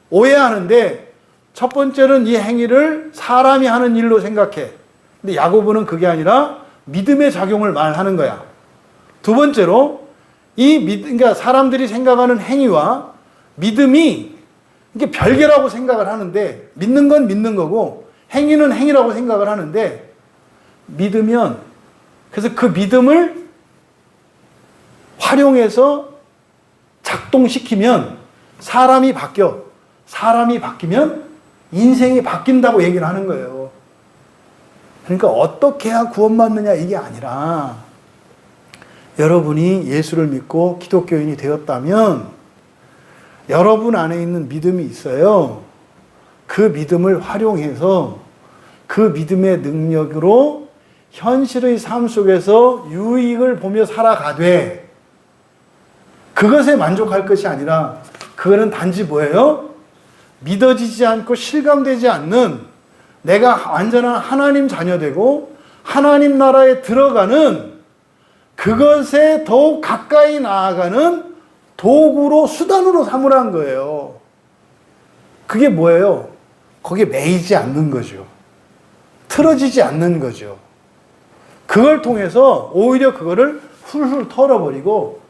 오해하는데, 첫 번째는 이 행위를 사람이 하는 일로 생각해. 근데 야고보는 그게 아니라 믿음의 작용을 말하는 거야. 두 번째로 그러니까 사람들이 생각하는 행위와 믿음이 이게 별개라고 생각을 하는데, 믿는 건 믿는 거고 행위는 행위라고 생각을 하는데, 믿으면, 그래서 그 믿음을 활용해서 작동시키면 사람이 바뀌어. 사람이 바뀌면 인생이 바뀐다고 얘기를 하는 거예요. 그러니까 어떻게 해야 구원받느냐 이게 아니라, 여러분이 예수를 믿고 기독교인이 되었다면 여러분 안에 있는 믿음이 있어요. 그 믿음을 활용해서 그 믿음의 능력으로 현실의 삶 속에서 유익을 보며 살아가되, 그것에 만족할 것이 아니라, 그거는 단지 뭐예요? 믿어지지 않고 실감되지 않는, 내가 완전한 하나님 자녀되고 하나님 나라에 들어가는, 그것에 더욱 가까이 나아가는 도구로, 수단으로 삼으라는 거예요. 그게 뭐예요? 거기에 매이지 않는 거죠. 틀어지지 않는 거죠. 그걸 통해서 오히려 그거를 훌훌 털어버리고,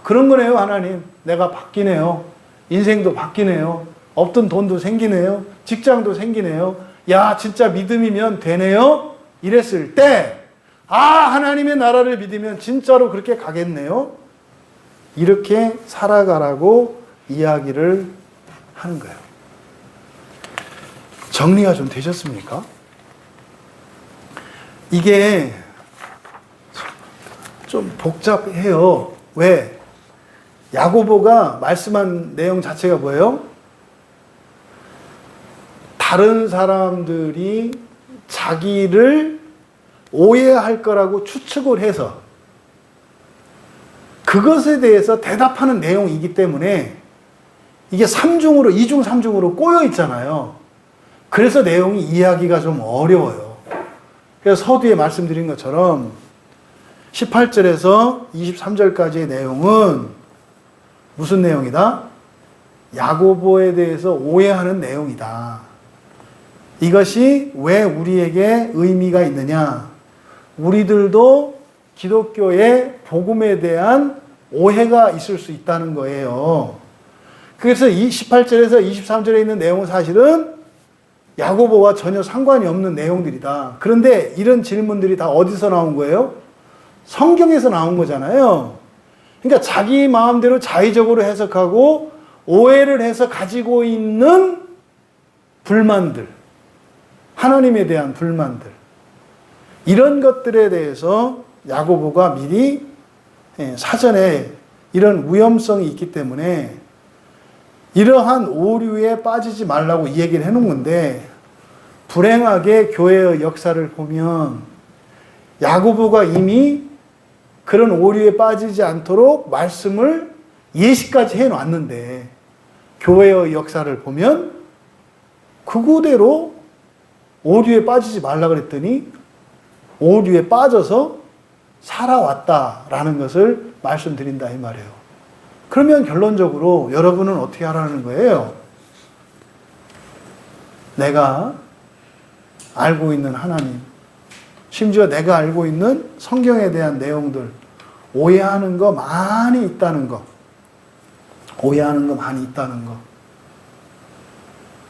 그런 거네요, 하나님. 내가 바뀌네요. 인생도 바뀌네요. 없던 돈도 생기네요. 직장도 생기네요. 야, 진짜 믿음이면 되네요. 이랬을 때, 하나님의 나라를 믿으면 진짜로 그렇게 가겠네요. 이렇게 살아가라고 이야기를 하는 거예요. 정리가 좀 되셨습니까? 이게 좀 복잡해요. 왜? 야고보가 말씀한 내용 자체가 뭐예요? 다른 사람들이 자기를 오해할 거라고 추측을 해서 그것에 대해서 대답하는 내용이기 때문에 이게 3중으로, 2중, 3중으로 꼬여 있잖아요. 그래서 내용이 이해하기가 좀 어려워요. 그래서 서두에 말씀드린 것처럼 18절에서 23절까지의 내용은 무슨 내용이다? 야고보에 대해서 오해하는 내용이다. 이것이 왜 우리에게 의미가 있느냐? 우리들도 기독교의 복음에 대한 오해가 있을 수 있다는 거예요. 그래서 18절에서 23절에 있는 내용은 사실은 야고보와 전혀 상관이 없는 내용들이다. 그런데 이런 질문들이 다 어디서 나온 거예요? 성경에서 나온 거잖아요. 그러니까 자기 마음대로 자의적으로 해석하고 오해를 해서 가지고 있는 불만들, 하나님에 대한 불만들, 이런 것들에 대해서 야고보가 미리 사전에 이런 위험성이 있기 때문에 이러한 오류에 빠지지 말라고 이 얘기를 해놓은 건데, 불행하게 교회의 역사를 보면 야고보가 이미 그런 오류에 빠지지 않도록 말씀을 예시까지 해놨는데 교회의 역사를 보면 그거대로 오류에 빠지지 말라 그랬더니 오류에 빠져서 살아왔다라는 것을 말씀드린다 이 말이에요. 그러면 결론적으로 여러분은 어떻게 하라는 거예요? 내가 알고 있는 하나님, 심지어 내가 알고 있는 성경에 대한 내용들, 오해하는 거 많이 있다는 거, 오해하는 거 많이 있다는 거.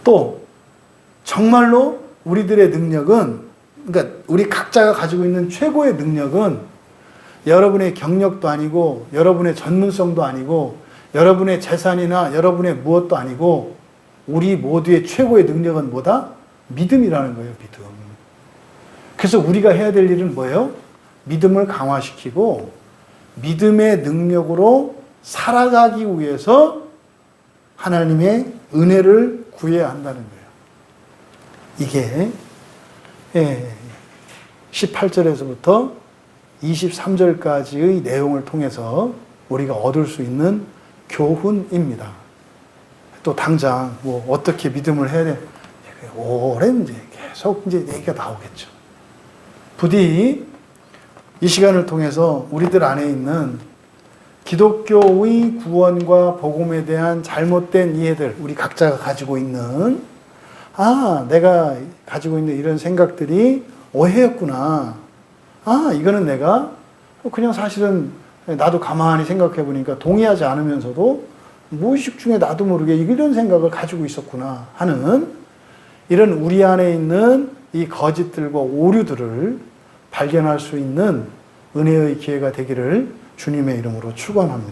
또 정말로 우리들의 능력은, 그러니까 우리 각자가 가지고 있는 최고의 능력은 여러분의 경력도 아니고 여러분의 전문성도 아니고 여러분의 재산이나 여러분의 무엇도 아니고 우리 모두의 최고의 능력은 뭐다? 믿음이라는 거예요. 믿음. 그래서 우리가 해야 될 일은 뭐예요? 믿음을 강화시키고 믿음의 능력으로 살아가기 위해서 하나님의 은혜를 구해야 한다는 거예요. 이게 18절에서부터 23절까지의 내용을 통해서 우리가 얻을 수 있는 교훈입니다. 또 당장 뭐 어떻게 믿음을 해야 돼? 오래 이제 계속 이제 얘기가 나오겠죠. 부디 이 시간을 통해서 우리들 안에 있는 기독교의 구원과 복음에 대한 잘못된 이해들, 우리 각자가 가지고 있는, 내가 가지고 있는 이런 생각들이 오해였구나. 이거는 내가 그냥 사실은 나도 가만히 생각해 보니까 동의하지 않으면서도 무의식 중에 나도 모르게 이런 생각을 가지고 있었구나 하는 이런 우리 안에 있는 이 거짓들과 오류들을 발견할 수 있는 은혜의 기회가 되기를 주님의 이름으로 축원합니다.